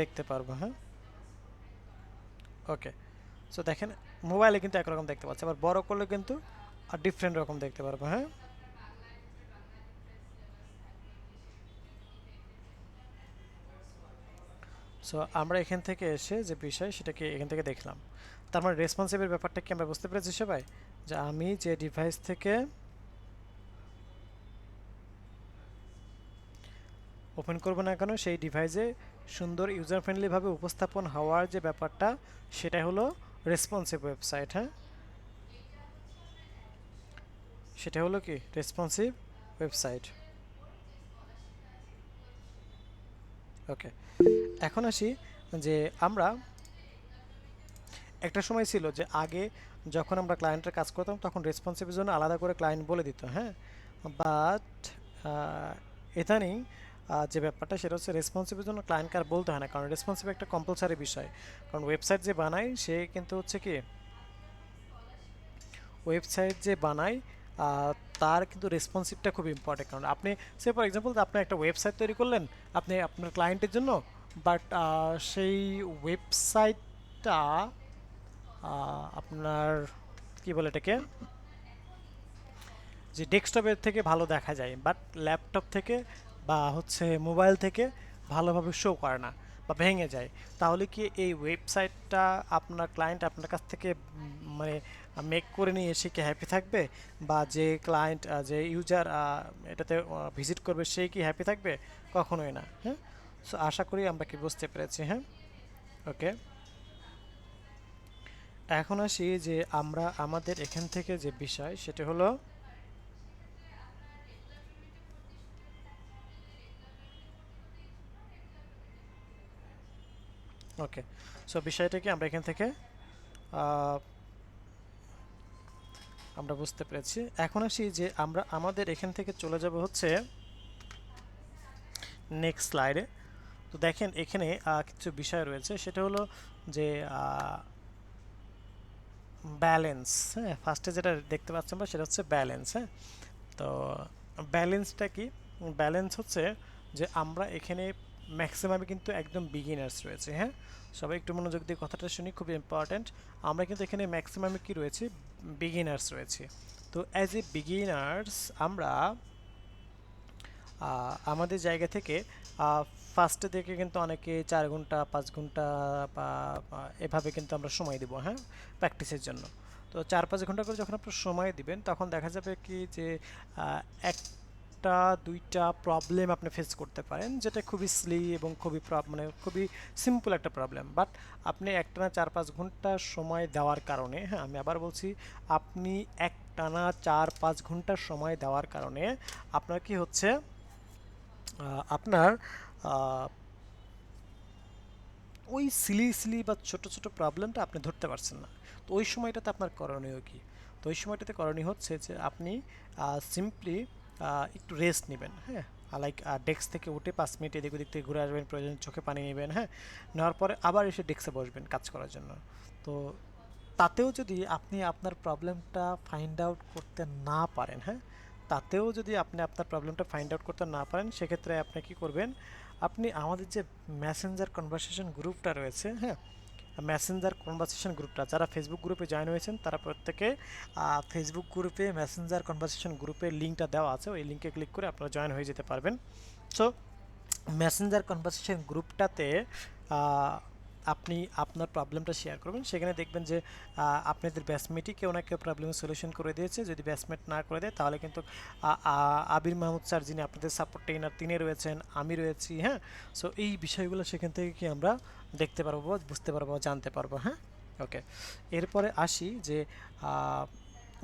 দেখতে পারবো। হ্যাঁ, ওকে। সো দেখেন মোবাইলে কিন্তু একরকম দেখতে পাচ্ছি, আবার বড় করলে কিন্তু আর ডিফারেন্ট রকম দেখতে পারবো। হ্যাঁ, সো আমরা এখান থেকে এসে যে বিষয় সেটাকে এখান থেকে দেখলাম। তার মানে রেসপন্সিভের ব্যাপারটা কি আমরা বুঝতে পেরেছি সবাই? যে আমি যে ডিভাইস থেকে ওপেন করব না কেন সেই ডিভাইসে সুন্দর ইউজার ফ্রেন্ডলিভাবে উপস্থাপন হওয়ার যে ব্যাপারটা সেটা হলো রেসপন্সিভ ওয়েবসাইট। হ্যাঁ, সেটা হলো কি রেসপন্সিভ ওয়েবসাইট। ওকে, এখন আসি যে আমরা একটা সময় ছিল যে আগে যখন আমরা ক্লায়েন্টের কাজ করতাম তখন রেসপন্সিভের জন্য আলাদা করে ক্লায়েন্ট বলে দিত। হ্যাঁ, বাট ইদানিং যে ব্যাপারটা সেটা হচ্ছে রেসপন্সিভের জন্য ক্লায়েন্টকে আর বলতে হয় না, কারণ রেসপন্সিভ একটা কম্পালসারি বিষয়। কারণ ওয়েবসাইট যে বানায় সে কিন্তু হচ্ছে কি ওয়েবসাইট যে বানায় তার কিন্তু রেসপন্সিভটা খুব ইম্পর্টেন্ট। কারণ আপনি সে ফর এক্সাম্পল আপনি একটা ওয়েবসাইট তৈরি করলেন আপনি আপনার ক্লায়েন্টের জন্য, বাট সেই ওয়েবসাইটটা আপনার কি বলে এটাকে যে ডেস্কটপের থেকে ভালো দেখা যায়, বাট ল্যাপটপ থেকে বা হচ্ছে মোবাইল থেকে ভালোভাবে শো করে না বা ভেঙে যায়, তাহলে কি এই ওয়েবসাইটটা আপনার ক্লায়েন্ট আপনার কাছ থেকে মানে মেক করে নিয়ে এসে কি হ্যাপি থাকবে? বা যে ক্লায়েন্ট যে ইউজার এটাতে ভিজিট করবে সেই কি হ্যাপি থাকবে? কখনোই না। হ্যাঁ, সো আশা করি আমরা কি বুঝতে পেরেছি। হ্যাঁ, ওকে। এখন আসি যে আমরা আমাদের এখান থেকে যে বিষয় সেটা হলো ওকে। সো বিষয়টা কি আমরা এখান থেকে আমরা বুঝতে পেরেছি। এখন আসি যে আমরা আমাদের এখান থেকে চলে যাব হচ্ছে নেক্সট স্লাইডে। তো দেখেন এখানে কিছু বিষয় রয়েছে, সেটা হলো যে ব্যালেন্স। হ্যাঁ, ফার্স্টে যেটা দেখতে পাচ্ছি আমরা সেটা হচ্ছে ব্যালেন্স। হ্যাঁ, তো ব্যালেন্সটা কি? ব্যালেন্স হচ্ছে যে আমরা এখানে ম্যাক্সিমামে কিন্তু একদম বিগিনার্স রয়েছে। হ্যাঁ, সবাই একটু মনোযোগ দিয়ে কথাটা শুনি, খুব ইম্পর্ট্যান্ট। আমরা কিন্তু এখানে ম্যাক্সিমামে কি রয়েছে? বিগিনার্স রয়েছে। তো অ্যাজ এ বিগিনার্স আমরা আমাদের জায়গা থেকে ফার্স্টে থেকে কিন্তু অনেকে 4 ঘন্টা 5 ঘন্টা বা এভাবে কিন্তু আমরা সময় দেবো। হ্যাঁ, প্র্যাকটিসের জন্য। তো 4-5 ঘন্টা করে যখন আপনার সময় দিবেন তখন দেখা যাবে কি যে একটা দুইটা প্রবলেম আপনি ফেস করতে পারেন, যেটা খুবই সিলি এবং খুবই মানে খুবই সিম্পল একটা প্রবলেম, বাট আপনি একটানা 4-5 ঘন্টা সময় দেওয়ার কারণে, হ্যাঁ আমি আবার বলছি, আপনি একটানা 4-5 ঘন্টা সময় দেওয়ার কারণে আপনার কি হচ্ছে আপনার ওই সিলি বা ছোট ছোট প্রবলেমটা আপনি ধরতে পারছেন না। তো ওই সময়টাতে আপনার করণীয় কি? তো ওই সময়টাতে করণীয় হচ্ছে যে আপনি সিম্পলি একটু রেস্ট নেবেন। হ্যাঁ, লাইক ডেস্ক থেকে উঠে 5 মিনিট এদিক ওদিক থেকে ঘুরে আসবেন, প্রয়োজন চোখে পানি নেবেন। হ্যাঁ, নেওয়ার পরে আবার এসে ডেস্কে বসবেন কাজ করার জন্য। তো তাতেও যদি আপনি আপনার প্রবলেমটা ফাইন্ড আউট করতে না পারেন, হ্যাঁ তাতেও যদি আপনি আপনার প্রবলেমটা ফাইন্ড আউট করতে না পারেন, সেক্ষেত্রে আপনি কি করবেন? আপনি আমাদের যে মেসেঞ্জার কনভারসেশন গ্রুপটা রয়েছে, হ্যাঁ মেসেঞ্জার কনভারসেশন গ্রুপটা, যারা ফেসবুক গ্রুপে জয়েন হয়েছেন তারা প্রত্যেকে ফেসবুক গ্রুপে মেসেঞ্জার কনভারসেশন গ্রুপের লিঙ্কটা দেওয়া আছে, ওই লিঙ্কে ক্লিক করে আপনারা জয়েন হয়ে যেতে পারবেন। সো মেসেঞ্জার কনভারসেশন গ্রুপটাতে আপনি আপনার প্রবলেমটা শেয়ার করবেন, সেখানে দেখবেন যে আপনাদের ব্যাচমেটই কেউ না কেউ প্রবলেমের সলিউশন করে দিয়েছে। যদি ব্যাচমেট না করে দেয় তাহলে কিন্তু আবির মাহমুদ স্যার, যিনি আপনাদের সাপোর্ট ট্রেনার, তিনি রয়েছেন, আমি রয়েছি। হ্যাঁ, সো এই বিষয়গুলো সেখান থেকে কি আমরা দেখতে পারবো, বুঝতে পারবো, জানতে পারবো। হ্যাঁ, ওকে। এরপরে আসি যে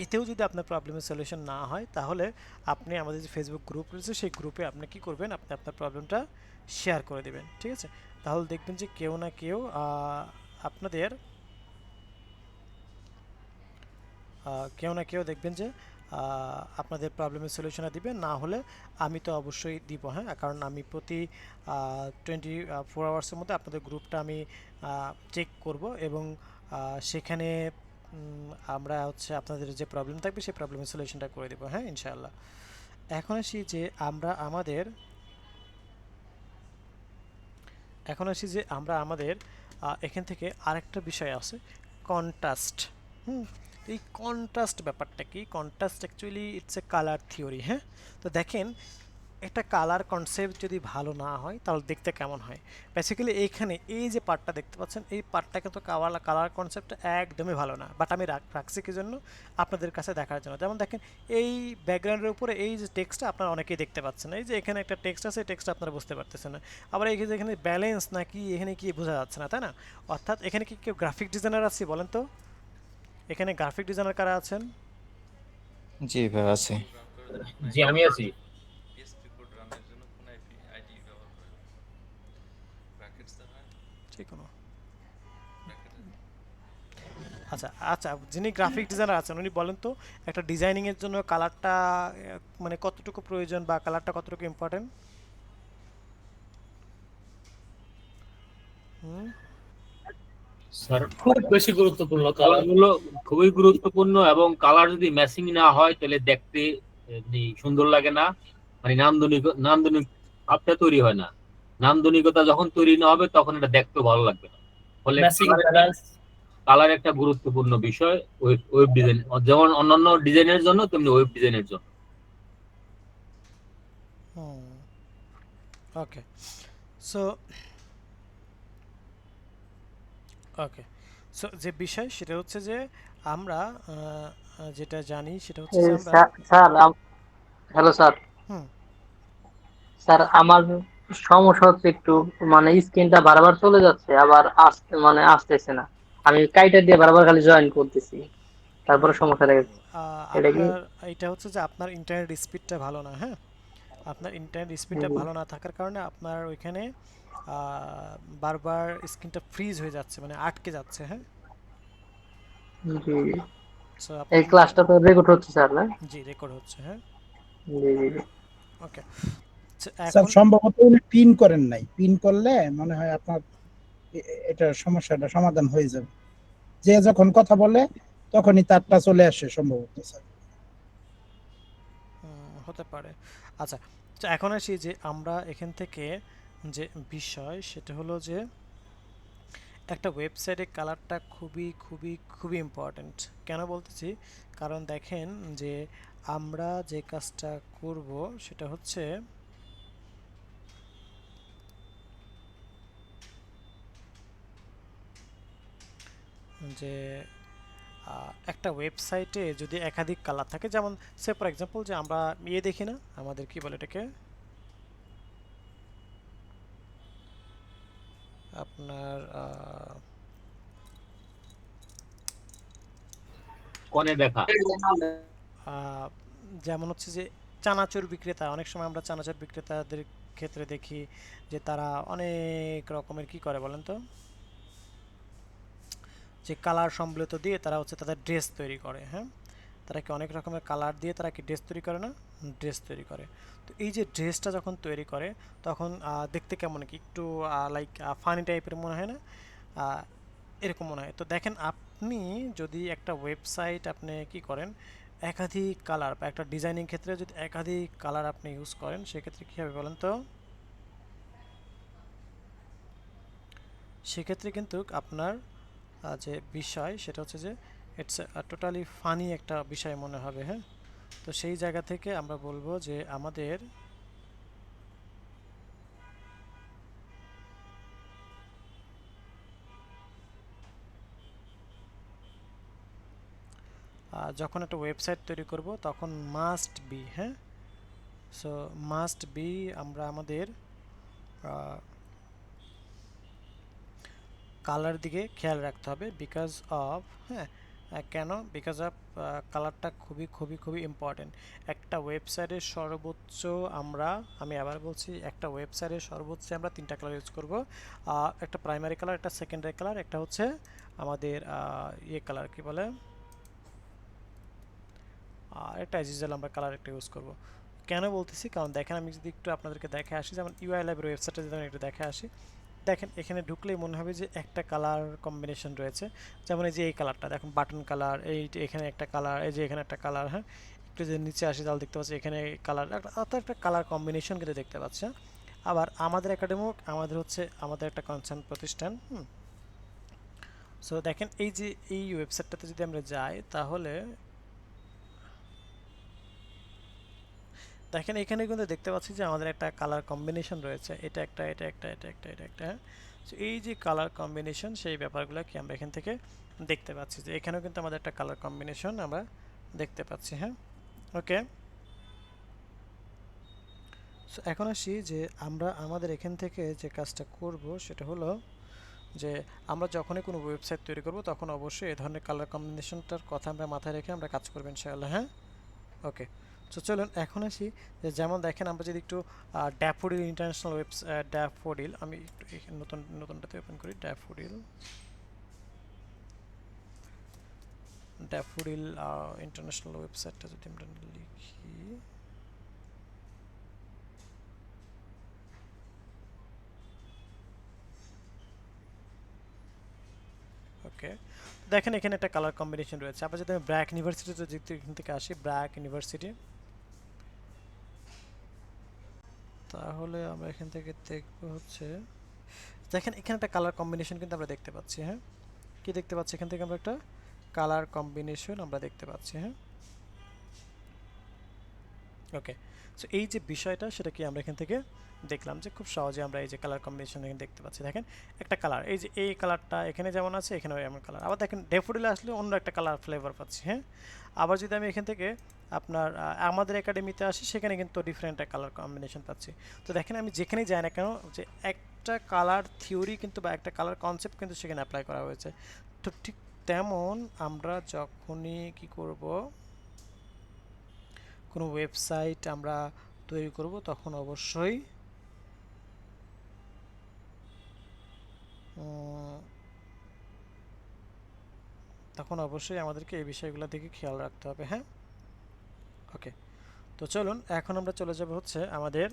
এতেও যদি আপনার প্রবলেমের সলিউশন না হয় তাহলে আপনি আমাদের যে ফেসবুক গ্রুপ রয়েছে সেই গ্রুপে আপনি কি করবেন? আপনি আপনার প্রবলেমটা শেয়ার করে দেবেন। ঠিক আছে, তাহলে দেখবেন যে কেউ না কেউ আপনাদের কেউ না কেউ দেখবেন যে আপনাদের প্রবলেমের সলিউশনটা দিবে, না হলে আমি তো অবশ্যই দিব, হ্যাঁ, কারণ আমি প্রতি 24 আওয়ার্সের মধ্যে আপনাদের গ্রুপটা আমি চেক করব এবং সেখানে আমরা হচ্ছে আপনাদের যে প্রবলেম থাকবে সেই প্রবলেমের সলিউশনটা করে দেবো, হ্যাঁ, ইনশাআল্লাহ। এখন আসি যে আমরা আমাদের এখান থেকে আরেকটা বিষয় আছে, কন্ট্রাস্ট। এই কন্ট্রাস্ট ব্যাপারটা কি? Contrast actually it's a colour theory, হ্যাঁ। তো দেখেন, একটা কালার কনসেপ্ট যদি ভালো না হয় তাহলে দেখতে কেমন হয়। বেসিক্যালি এইখানে এই যে পার্টটা দেখতে পাচ্ছেন, এই পার্টটা কিন্তু কালার কনসেপ্টটা একদমই ভালো না, বাট আমি রাখছি কি জন্য? আপনাদের কাছে দেখার জন্য। যেমন দেখেন, এই ব্যাকগ্রাউন্ডের উপরে এই যে টেক্সটটা আপনারা অনেকেই দেখতে পাচ্ছেন, এই যে এখানে একটা টেক্সট আছে, এই টেক্সটটা আপনারা বুঝতে পারতেছেন না। আবার এই যে এখানে ব্যালেন্স নাকি এখানে কি বোঝা যাচ্ছে না, তাই না? অর্থাৎ এখানে কি কেউ গ্রাফিক ডিজাইনার আছে বলেন তো? এখানে গ্রাফিক ডিজাইনার কারা আছেন? জি ভাই আছে। জি আমি আছি। কোনো আচ্ছা আচ্ছা, যিনি গ্রাফিক ডিজাইনার আছেন উনি বলেন তো একটা ডিজাইনিং এর জন্য কালারটা মানে কতটুকু প্রয়োজন বা কালারটা কতটুকু ইম্পর্টেন্ট? স্যার খুব বেশি গুরুত্বপূর্ণ, কালারগুলো খুবই গুরুত্বপূর্ণ, এবং কালার যদি ম্যাচিং না হয় তাহলে দেখতে সুন্দর লাগে না, মানে নান্দনিক ভাবটা তৈরি হয় না। নান্দনিকতা যখন তৈরি না হবে তখন এটা দেখতে ভালো লাগবে না। ফলে কালার একটা গুরুত্বপূর্ণ বিষয় ওয়েব ডিজাইন, যেমন অন্যান্য ডিজাইনের জন্য তেমনি ওয়েব ডিজাইনের জন্য। ওকে, সো যে বিষয় সেটা হচ্ছে যে আমরা যেটা জানি সেটা হচ্ছে যে আমরা স্যার হ্যালো স্যার। স্যার আমার সমস্যা হচ্ছে একটু, মানে স্ক্রিনটা বারবার চলে যাচ্ছে, আবার আসতেছে না। আমি কাইটা দিয়ে বারবার খালি জয়েন করতেছি, তারপরে সমস্যা দেখা যাচ্ছে। এটা কি? এটা হচ্ছে যে আপনার ইন্টারনেট স্পিডটা ভালো না, হ্যাঁ। আপনার ইন্টারনেট স্পিডটা ভালো না থাকার কারণে আপনার ওইখানে বারবার স্ক্রিনটা ফ্রিজ হয়ে যাচ্ছে, মানে আটকে যাচ্ছে, হ্যাঁ। জি, এই ক্লাসটা তো রেকর্ড হচ্ছে স্যার, না? জি, রেকর্ড হচ্ছে, হ্যাঁ। জি জি জি। ওকে স্যার, সম্ভবত উনি পিন করেন নাই। পিন করলে মনে হয় আপনার এটা সমস্যাটা সমাধান হয়ে যাবে। যে যখন কথা বলে তখনই তারটা চলে আসে সম্ভবত স্যার। হতে পারে। আচ্ছা, তো এখন আসি যে আমরা এখান থেকে যে বিষয় সেটা হলো যে একটা ওয়েবসাইটের কালারটা খুবই খুবই খুবই ইম্পর্ট্যান্ট। কেন বলতেছি? কারণ দেখেন যে আমরা যে কাজটা করব সেটা হচ্ছে যে একটা ওয়েবসাইটে যদি একাধিক কালার থাকে, যেমন সে ফর এক্সাম্পল যে আমরা দেখি না, আমাদের কি বলে এটাকে, আপনার কোনে দেখা, যেমন হচ্ছে যে চানাচুর বিক্রেতা, অনেক সময় আমরা চানাচুর বিক্রেতাদের ক্ষেত্রে দেখি যে তারা অনেক রকমের কি করে বলেন তো, যে কালার সম্বলিত দিয়ে তারা হচ্ছে তাদের ড্রেস তৈরি করে, হ্যাঁ। তারা কি অনেক রকমের কালার দিয়ে তারা কি ড্রেস তৈরি করে না? ড্রেস তৈরি করে। তো এই যে ড্রেসটা যখন তৈরি করে তখন দেখতে কেমন, কি একটু লাইক ফানি টাইপের মনে হয় না? এরকম মনে হয়। তো দেখেন, আপনি যদি একটা ওয়েবসাইট আপনি কি করেন, একাধিক কালার বা একটা ডিজাইনিং ক্ষেত্রে যদি একাধিক কালার আপনি ইউজ করেন, সেক্ষেত্রে কী হবে বলেন তো? সেক্ষেত্রে কিন্তু আপনার যে বিষয় সেটা হচ্ছে যে ইটস টোটালি ফানি একটা বিষয় মনে হবে, হ্যাঁ। তো সেই জায়গা থেকে আমরা বলবো যে আমাদের যখন একটা ওয়েবসাইট তৈরি করব তখন মাস্ট বি, হ্যাঁ, সো মাস্ট বি আমরা আমাদের কালার দিকে খেয়াল রাখতে হবে, বিকজ অফ, হ্যাঁ, কেন? বিকজ অফ কালারটা খুবই খুবই খুবই ইম্পর্টেন্ট। একটা ওয়েবসাইটের সর্বোচ্চ আমি আবার বলছি, একটা ওয়েবসাইটের সর্বোচ্চ আমরা 3টা কালার ইউজ করব। একটা প্রাইমারি কালার, একটা সেকেন্ডারি কালার, একটা হচ্ছে আমাদের কালার কি বলে, একটা অ্যাজিজাল আমরা কালার একটা ইউজ করব। কেন বলতেছি? কারণ দেখেন, আমি যদি একটু আপনাদেরকে দেখে আসি, যেমন ইউআই ল্যাবের ওয়েবসাইটে যদি আমি একটু দেখে আসি, দেখেন এখানে ঢুকলেই মনে হবে যে একটা কালার কম্বিনেশন রয়েছে। যেমন এই যে এই কালারটা দেখুন, বাটন কালার, এখানে একটা কালার, এই যে এখানে একটা কালার। হ্যাঁ, একটু যদি নিচে আসি তাহলে দেখতে পাচ্ছি এখানে কালার, অর্থাৎ একটা কালার কম্বিনেশন কিন্তু দেখতে পাচ্ছি। আবার আমাদের একাডেমিক, আমাদের একটা কনসার্ন প্রতিষ্ঠান। সো দেখেন এই যে এই ওয়েবসাইটটাতে যদি আমরা যাই, তাহলে দেখেন এখানে কিন্তু দেখতে পাচ্ছি যে আমাদের একটা কালার কম্বিনেশন রয়েছে, এটা একটা, এটা একটা, এটা একটা, এটা একটা। হ্যাঁ, সো এই যে কালার কম্বিনেশন, সেই ব্যাপারগুলো কি আমরা এখান থেকে দেখতে পাচ্ছি যে এখানেও কিন্তু আমাদের একটা কালার কম্বিনেশন আমরা দেখতে পাচ্ছি। হ্যাঁ, ওকে। সো এখন আসি যে আমরা আমাদের এখান থেকে যে কাজটা করব সেটা হলো যে আমরা যখনই কোনো ওয়েবসাইট তৈরি করব তখন অবশ্যই এই ধরনের কালার কম্বিনেশনটার কথা আমরা মাথায় রেখে আমরা কাজ করব ইনশাআল্লাহ। হ্যাঁ, ওকে। সো চলুন এখন আসি যে, যেমন দেখেন আমরা যদি একটু ড্যাফোডিল ইন্টারন্যাশনাল ড্যাফোডিল, আমি একটু নতুনটাতে ওপেন করি, ড্যাফোডিল ইন্টারন্যাশনাল ওয়েবসাইটটা যদি আমরা লিখি, ওকে। দেখেন এখানে একটা কালার কম্বিনেশন রয়েছে। আবার যদি আমি ব্র্যাক ইউনিভার্সিটিতে এখান থেকে আসি, ব্র্যাক ইউনিভার্সিটি, তাহলে আমরা এখান থেকে দেখব হচ্ছে, দেখেন এখানে একটা কালার কম্বিনেশন কিন্তু আমরা দেখতে পাচ্ছি। হ্যাঁ, কি দেখতে পাচ্ছি? এখান থেকে আমরা একটা কালার কম্বিনেশন আমরা দেখতে পাচ্ছি। হ্যাঁ, ওকে। সো এই যে বিষয়টা, সেটা কি আমরা এখান থেকে দেখলাম যে খুব সহজে আমরা এই যে কালার কম্বিনেশন এখানে দেখতে পাচ্ছি। দেখেন একটা কালার, এই যে এই কালারটা এখানে যেমন আছে, এখানেও এমন কালার। আবার দেখেন ড্যাফোডিলে আসলে অন্য একটা কালার ফ্লেভার পাচ্ছি। হ্যাঁ, আবার যদি আমি এখান থেকে আপনার আমাদের একাডেমিতে আসি, সেখানে কিন্তু ডিফারেন্ট একটা কালার কম্বিনেশন পাচ্ছি। তো দেখেন আমি যেখানেই যাই না কেন, যে একটা কালার থিওরি কিন্তু বা একটা কালার কনসেপ্ট কিন্তু সেখানে অ্যাপ্লাই করা হয়েছে। তো ঠিক তেমন আমরা যখনই কি করব, কোনো ওয়েবসাইট আমরা তৈরি করব, তখন অবশ্যই আমাদেরকে এই বিষয়গুলো দিকে খেয়াল রাখতে হবে। হ্যাঁ, ওকে। তো চলুন এখন আমরা চলে যাব হচ্ছে আমাদের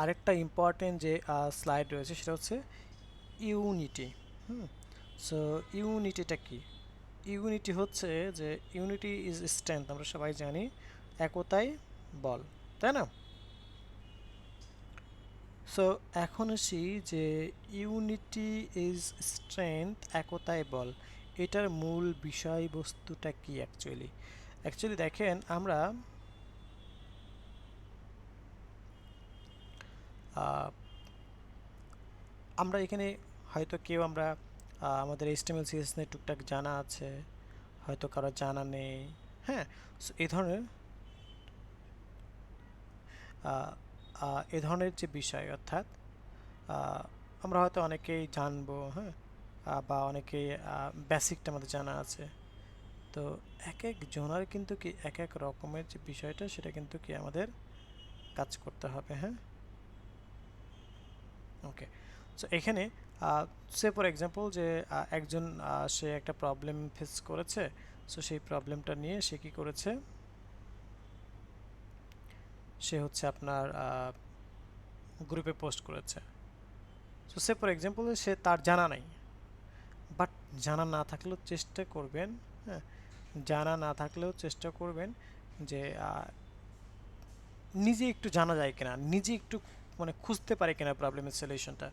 আরেকটা ইম্পর্টেন্ট যে স্লাইড রয়েছে, সেটা হচ্ছে ইউনিটি। সো ইউনিটিটা কি? ইউনিটি হচ্ছে যে ইউনিটি ইজ স্ট্রেংথ, আমরা সবাই জানি, একতাই বল, তাই না? সো এখন আসি যে ইউনিটি ইজ স্ট্রেংথ, একতাই বল, এটার মূল বিষয়বস্তুটা কি অ্যাকচুয়ালি দেখেন আমরা এখানে হয়তো কেউ আমরা আমাদের HTML CSS নিয়ে টুকটাক জানা আছে, হয়তো কারো জানা নেই। হ্যাঁ, সো এ ধরনের যে বিষয়, অর্থাৎ আমরা হয়তো অনেকেই জানবো, হ্যাঁ, বা অনেকেই বেসিকটা আমাদের জানা আছে। তো এক এক জনের কিন্তু কি এক এক রকমের যে বিষয়টা, সেটা কিন্তু কি আমাদের কাজ করতে হবে। হ্যাঁ, ওকে। সো এখানে সে ফর এক্সাম্পল যে একজন সে একটা প্রবলেম ফেস করেছে, সো সেই প্রবলেমটা নিয়ে সে কি করেছে, সে হচ্ছে আপনার গ্রুপে পোস্ট করেছে। সো সে ফর এক্সাম্পল সে তার জানা নাই, বাট জানা না থাকলেও চেষ্টা করবেন, হ্যাঁ, জানা না থাকলেও চেষ্টা করবেন যে নিজে একটু জানা যায় কিনা, নিজে একটু মানে খুঁজতে পারে কিনা প্রবলেমের সলিউশনটা।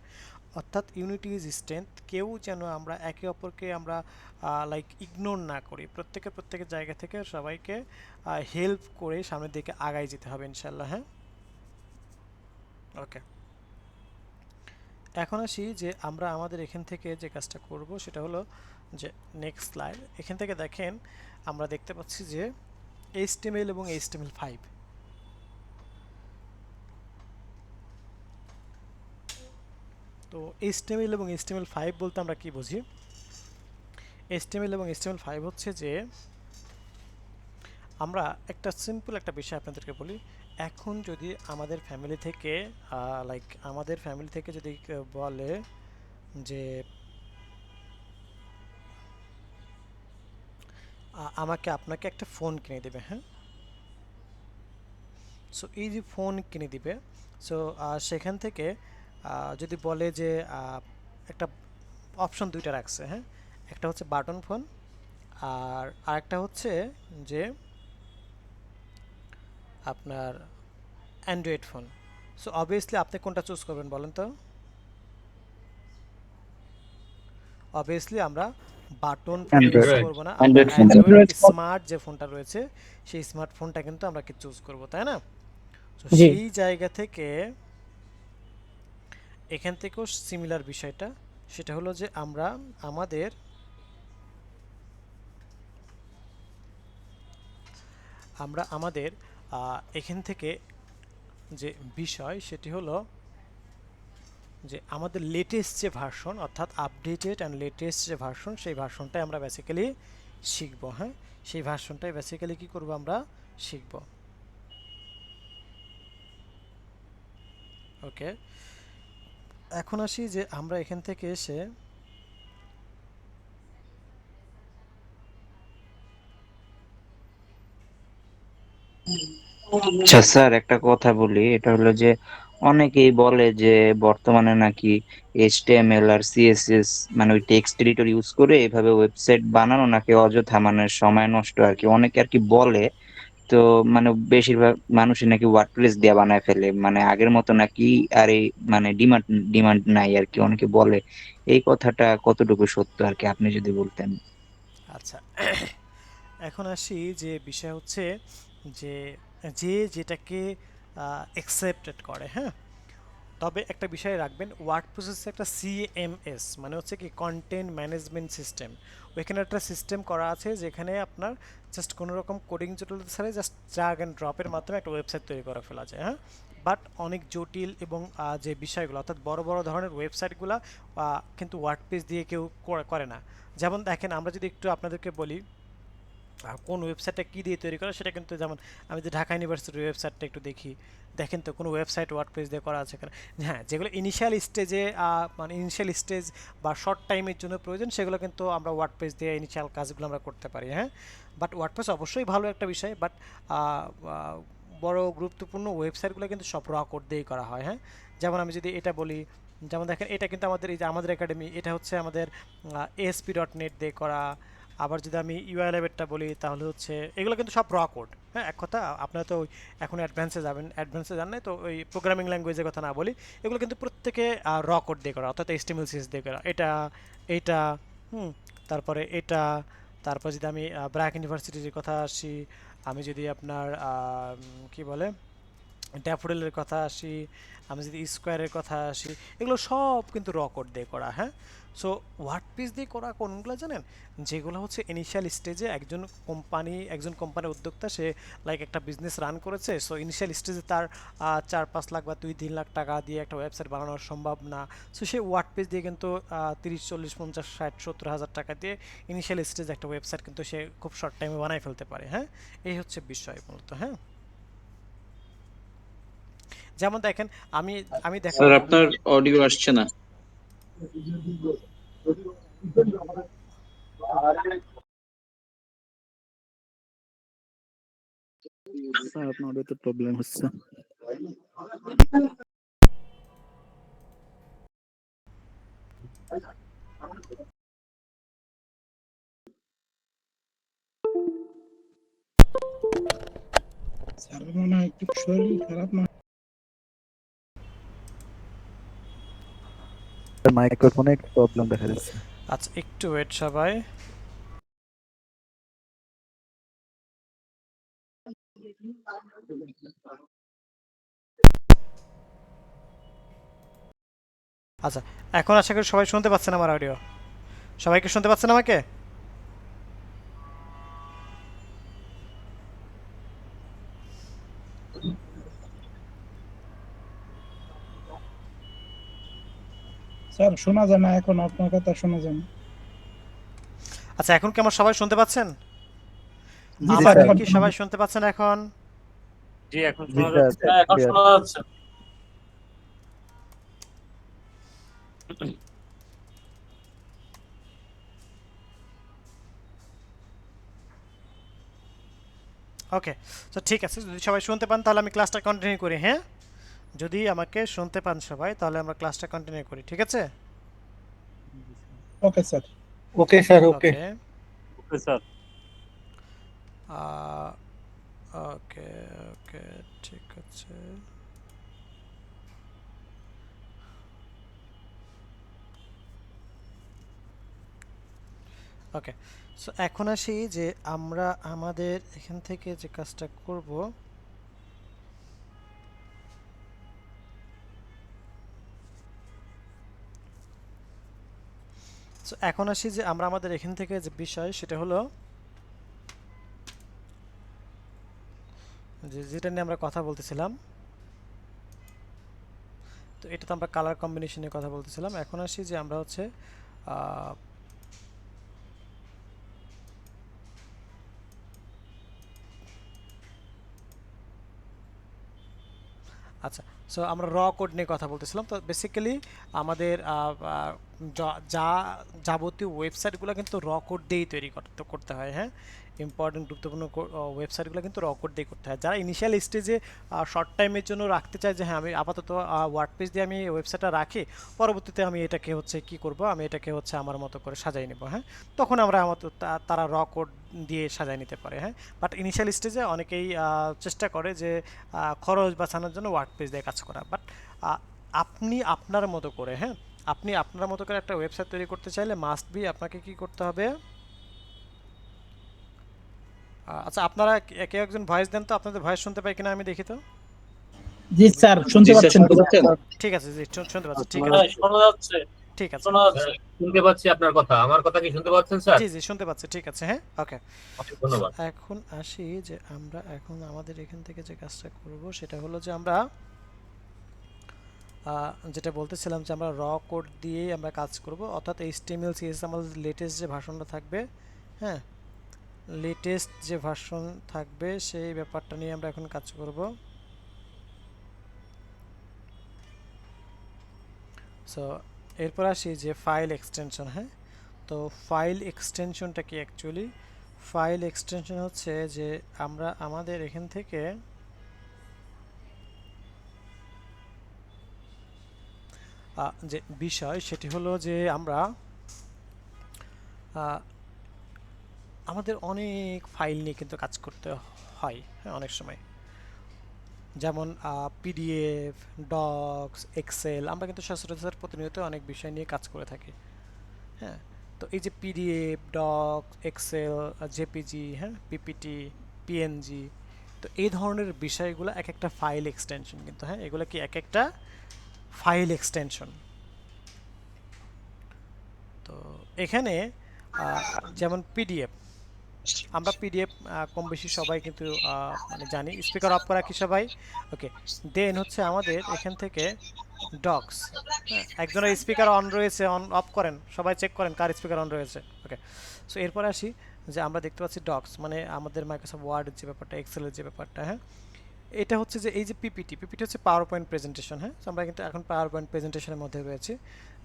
অর্থাৎ ইউনিটি ইজ স্ট্রেংথ, কেউ যেন আমরা একে অপরকে আমরা লাইক ইগনোর না করি, প্রত্যেকের জায়গা থেকে সবাইকে হেল্প করে সামনের দিকে আগায় যেতে হবে ইনশাল্লাহ। হ্যাঁ, ওকে। এখন আসি যে আমরা আমাদের এখান থেকে যে কাজটা করব সেটা হলো যে নেক্সট স্লাইড। এখান থেকে দেখেন আমরা দেখতে পাচ্ছি যে HTML এবং HTML5। তো HTML এবং HTML5 বলতে আমরা কি বুঝি? HTML এবং HTML5 হচ্ছে যে আমরা একটা সিম্পল একটা বিষয় আপনাদেরকে বলি। এখন যদি আমাদের ফ্যামিলি থেকে আমাদের ফ্যামিলি থেকে যদি কেউ বলে যে আমাকে আপনাকে একটা ফোন কিনে দেবে, হ্যাঁ, সো এই যে ফোন কিনে দিবে, সো সেখান থেকে যদি বলে যে একটা অপশন দুইটা রাখছে, হ্যাঁ, একটা হচ্ছে বাটন ফোন আর আরেকটা হচ্ছে যে আপনার অ্যান্ড্রয়েড ফোন। সো অবভিয়াসলি আপনি কোনটা চুজ করবেন বলেন তো? অবভিয়াসলি আমরা বাটন ফোন ইউজ Android. করব না, আমরা Android phone. অ্যান্ড্রয়েড স্মার্ট যে ফোনটা রয়েছে সেই স্মার্টফোনটা কিন্তু আমরা কি চুজ করব, তাই না? তো জি। সেই জায়গা থেকে এখান থেকেও সিমিলার বিষয়টা, সেটা হলো যে আমরা আমাদের এখান থেকে যে বিষয় সেটি হলো যে আমাদের লেটেস্ট যে ভার্সন, অর্থাৎ আপডেটেড অ্যান্ড লেটেস্ট যে ভার্সন, সেই ভার্সনটাই আমরা বেসিক্যালি শিখব, হ্যাঁ, সেই ভার্সনটাই বেসিক্যালি কি করব, আমরা শিখব। ওকে, এখন আসি যে আমরা এখান থেকে এসে আচ্ছা স্যার, একটা কথা বলি, এটা হলো যে অনেকেই বলে যে বর্তমানে নাকি এইচটিএমএল আর সিএসএস মানে ওই টেক্সট এডিটর ইউজ করে এভাবে ওয়েবসাইট বানানো নাকি অযথা মানে সময় নষ্ট আর কি, অনেকে আর কি বলে। তো মানে বেশিরভাগ মানুষই নাকি ওয়ার্ডপ্রেস দিয়ে বানায় ফেলে, মানে আগের মতো নাকি আর এই মানে ডিমান্ড ডিমান্ড নাই আর কি, অনেকে বলে। এই কথাটা কতটুকু সত্য আর কি, আপনি যদি বলতেন। আচ্ছা, এখন আসি যে বিষয় হচ্ছে যে যে যেটাকে অ্যাকসেপ্টেড করে, হ্যাঁ, তবে একটা বিষয় রাখবেন, ওয়ার্ডপ্রেস হচ্ছে একটা সিএমএস, মানে হচ্ছে কি কন্টেন্ট ম্যানেজমেন্ট সিস্টেম। ওইখানে একটা সিস্টেম করা আছে যেখানে আপনার জাস্ট কোনো রকম কোডিং জটিলতা ছাড়াই জাস্ট ড্র্যাগ অ্যান্ড ড্রপের মাধ্যমে একটা ওয়েবসাইট তৈরি করে ফেলা যায়, হ্যাঁ। বাট অনেক জটিল এবং যে বিষয়গুলো অর্থাৎ বড় বড় ধরনের ওয়েবসাইটগুলো কিন্তু ওয়ার্ডপ্রেস দিয়ে কেউ করে না। যেমন দেখেন, আমরা যদি একটু আপনাদেরকে বলি কোন ওয়েবসাইটটা কী দিয়ে তৈরি করা, সেটা কিন্তু যেমন আমি যে ঢাকা ইউনিভার্সিটির ওয়েবসাইটটা একটু দেখি, দেখেন তো কোনো ওয়েবসাইট ওয়ার্ডপ্রেস দিয়ে করা আছে কিনা। হ্যাঁ, যেগুলো ইনিশিয়াল স্টেজে মানে ইনিশিয়াল স্টেজ বা শর্ট টাইমের জন্য প্রয়োজন, সেগুলো কিন্তু আমরা ওয়ার্ডপ্রেস দিয়ে ইনিশিয়াল কাজগুলো আমরা করতে পারি, হ্যাঁ। বাট ওয়ার্ডপ্রেস অবশ্যই ভালো একটা বিষয়, বাট বড় গুরুত্বপূর্ণ ওয়েবসাইটগুলো কিন্তু সব র কোড দিয়েই করা হয়, হ্যাঁ। যেমন আমি যদি এটা বলি, যেমন দেখেন এটা কিন্তু আমাদের এই যে আমাদের একাডেমি, এটা হচ্ছে আমাদের ASP.NET দিয়ে করা। আবার যদি আমি UI11টা বলি তাহলে হচ্ছে এগুলো কিন্তু সব র কোড, হ্যাঁ। এক কথা, আপনারা তো এখন অ্যাডভান্সে যাবেন, অ্যাডভান্সে যান নাই তো ওই প্রোগ্রামিং ল্যাঙ্গুয়েজের কথা না বলি, এগুলো কিন্তু প্রত্যেকে র কোড দিয়ে করা, অর্থাৎ HTML CSS দিয়ে করা। এইটা তারপরে এটা, তারপর যদি আমি ব্র্যাক ইউনিভার্সিটির কথা আসি, আমি যদি আপনার কি বলে ড্যাফোডিলের কথা আসি, আমি যদি স্কোয়ারের কথা আসি, এগুলো সব কিন্তু র কোড দিয়ে করা, হ্যাঁ। সো ওয়ার্ডপ্রেস দিয়ে করা কোনগুলো জানেন? যেগুলো হচ্ছে ইনিশিয়াল স্টেজে একজন কোম্পানির উদ্যোক্তা, সে লাইক একটা বিজনেস রান করেছে, সো ইনিশিয়াল স্টেজে তার 4-5 লাখ বা 2-3 লাখ টাকা দিয়ে একটা ওয়েবসাইট বানানো সম্ভব না। সো সে ওয়ার্ডপ্রেস দিয়ে কিন্তু 30-40-50-60-70 হাজার টাকা দিয়ে ইনিশিয়াল স্টেজে একটা ওয়েবসাইট কিন্তু সে খুব শর্ট টাইমে বানাই ফেলতে পারে, হ্যাঁ। এই হচ্ছে বিষয় মূলত, হ্যাঁ। যেমন দেখেন, আমি আমি দেখেন স্যার আপনার অডিও আসছে না। স্যার আপনার অডিওতে প্রবলেম হচ্ছে। স্যার মনে হয় একটু শরীর খারাপ না? মাইক্রোফোনে একটু প্রবলেম দেখা যাচ্ছে। আচ্ছা, একটু ওয়েট সবাই। আচ্ছা, এখন আশা করি সবাই শুনতে পাচ্ছেন আমার অডিও? সবাইকে শুনতে পাচ্ছেন আমাকে? স্যার শোনা যায় না, এখন আপনার কথা শোনা যায় না। আচ্ছা, এখন কি আমার সবাই শুনতে পাচ্ছেন? জি আমাকে স্যার কি সবাই শুনতে পাচ্ছেন এখন? জি এখন জি শোনা স্যার যাচ্ছে। হ্যাঁ, এখন ক্লিয়ার। শোনা যাচ্ছে। ওকে, তো ঠিক আছে, যদি সবাই শুনতে পান তাহলে আমি ক্লাসটা কন্টিনিউ করি। হ্যাঁ, যদি আমাকে শুনতে পান সবাই তাহলে আমরা ক্লাসটা কন্টিনিউ করি, ঠিক আছে? Okay sir okay sir okay. Okay, okay sir. Okay okay, ঠিক আছে। ওকে, সো এখন আসি যে আমরা আমাদের এখান থেকে যে কাজটা করব, সো এখন আসি যে আমরা আমাদের এখান থেকে যে বিষয় সেটা হলো যে যেটা নিয়ে আমরা কথা বলতেছিলাম, তো এটা তো আমরা কালার কম্বিনেশন নিয়ে কথা বলতেছিলাম। এখন আসি যে আমরা হচ্ছে আচ্ছা, সো আমরা র কোড নিয়ে কথা বলতেছিলাম। তো বেসিক্যালি আমাদের যা যাবতীয় ওয়েবসাইটগুলো কিন্তু র কোড দিয়েই তৈরি করতে হয়। হ্যাঁ, ইম্পর্টেন্ট গুরুত্বপূর্ণ ওয়েবসাইটগুলো কিন্তু র কোড দিয়ে করতে হয়। যারা ইনিশিয়াল স্টেজে শর্ট টাইমের জন্য রাখতে চায় যে হ্যাঁ আমি আপাতত ওয়ার্ডপ্রেস দিয়ে আমি ওয়েবসাইটটা রাখি, পরবর্তীতে আমি এটাকে হচ্ছে কি করব, আমি এটাকে হচ্ছে আমার মতো করে সাজাই নেব। হ্যাঁ, তখন আমরা তারা র কোড দিয়ে সাজাই নিতে পারে। হ্যাঁ, বাট ইনিশিয়াল স্টেজে অনেকেই চেষ্টা করে যে খরচ বাঁচানোর জন্য ওয়ার্ডপ্রেস দিয়ে কাজ করা। বাট আপনি আপনার মতো করে, হ্যাঁ, আপনি আপনার মতো করে একটা ওয়েবসাইট তৈরি করতে চাইলে মাস্ট বি আপনাকে কি করতে হবে? আচ্ছা, আপনারা কেউ একজন ভয়েস দেন তো, আপনাদের ভয়েস শুনতে পাই কিনা আমি দেখি তো। জি স্যার শুনতে জি স্যার পাচ্ছেন শুনতে পাচ্ছেন? ঠিক আছে, জি শুনতে পাচ্ছি, ঠিক হ্যাঁ, আছে, শোনা যাচ্ছে। ঠিক আছে, শোনা যাচ্ছে। শুনতে পাচ্ছি আপনার কথা। আমার কথা কি শুনতে পাচ্ছেন স্যার? জি জি শুনতে পাচ্ছি, ঠিক আছে। হ্যাঁ, ওকে। অনেক ধন্যবাদ। এখন আসি যে আমরা এখন আমাদের এখান থেকে যে কাজটা করব সেটা হলো যে আমরা যেটা বলতেছিলাম যে আমরা র কোড দিয়েই আমরা কাজ করব, অর্থাৎ HTML CSS আমাদের লেটেস্ট যে ভার্সনটা থাকবে, হ্যাঁ, লেটেস্ট যে ভার্সন থাকবে সেই ব্যাপারটা নিয়ে আমরা এখন কাজ করব। সো এরপর আসি যে ফাইল এক্সটেনশন। হ্যাঁ, তো ফাইল এক্সটেনশনটা কি অ্যাকচুয়ালি? ফাইল এক্সটেনশন হচ্ছে যে আমরা আমাদের এখান থেকে যে বিষয় সেটি হলো যে আমরা আমাদের অনেক ফাইল নিয়ে কিন্তু কাজ করতে হয়। হ্যাঁ, অনেক সময় যেমন PDF, ডক্স, এক্সেল, আমরা কিন্তু সচরাচর প্রতিনিয়ত অনেক বিষয় নিয়ে কাজ করে থাকি। হ্যাঁ, তো এই যে PDF, ডক্স, এক্সেল, জেপিজি, হ্যাঁ, পিপিটি, পিএনজি, তো এই ধরনের বিষয়গুলো এক একটা ফাইল এক্সটেনশন কিন্তু। হ্যাঁ, এগুলো কি এক একটা ফাইল এক্সটেনশন। তো এখানে যেমন পিডিএফ, আমরা পিডিএফ কম বেশি সবাই কিন্তু মানে জানি। স্পিকার অফ করা কি সবাই? ওকে, দেন হচ্ছে আমাদের এখান থেকে ডক্স। হ্যাঁ, একজনের স্পিকার অন রয়েছে, অন অফ করেন, সবাই চেক করেন কার স্পিকার অন রয়েছে। ওকে, সো এরপর আসি যে আমরা দেখতে পাচ্ছি ডক্স মানে আমাদের মাইক্রোসফট ওয়ার্ডের যে ব্যাপারটা, এক্সেলের যে ব্যাপারটা। হ্যাঁ, এটা হচ্ছে যে এই যে পিপিটি হচ্ছে পাওয়ার পয়েন্ট প্রেজেন্টেশন। হ্যাঁ, তো আমরা কিন্তু এখন পাওয়ার পয়েন্ট প্রেজেন্টেশনের মধ্যে রয়েছে।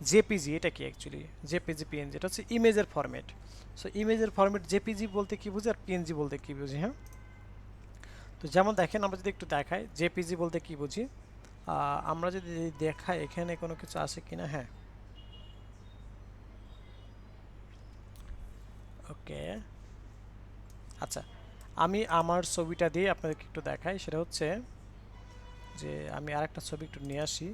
জেপিজি এটা কি অ্যাকচুয়ালি? জেপিজি পিএনজি এটা হচ্ছে ইমেজের ফরম্যাট। সো ইমেজের ফরম্যাট জেপিজি বলতে কি বুঝি আর পিএনজি বলতে কি বুঝি? হ্যাঁ, তো যেমন দেখেন আমরা যদি একটু দেখাই জেপিজি বলতে কি বুঝি, আমরা যদি দেখাই এখানে কোনো কিছু আছে কিনা। হ্যাঁ, ওকে, আচ্ছা, আমি আমার ছবিটা দিয়ে আপনাদেরকে একটু দেখাই। সেটা হচ্ছে যে আমি আরেকটা ছবি একটু নিয়ে আসি।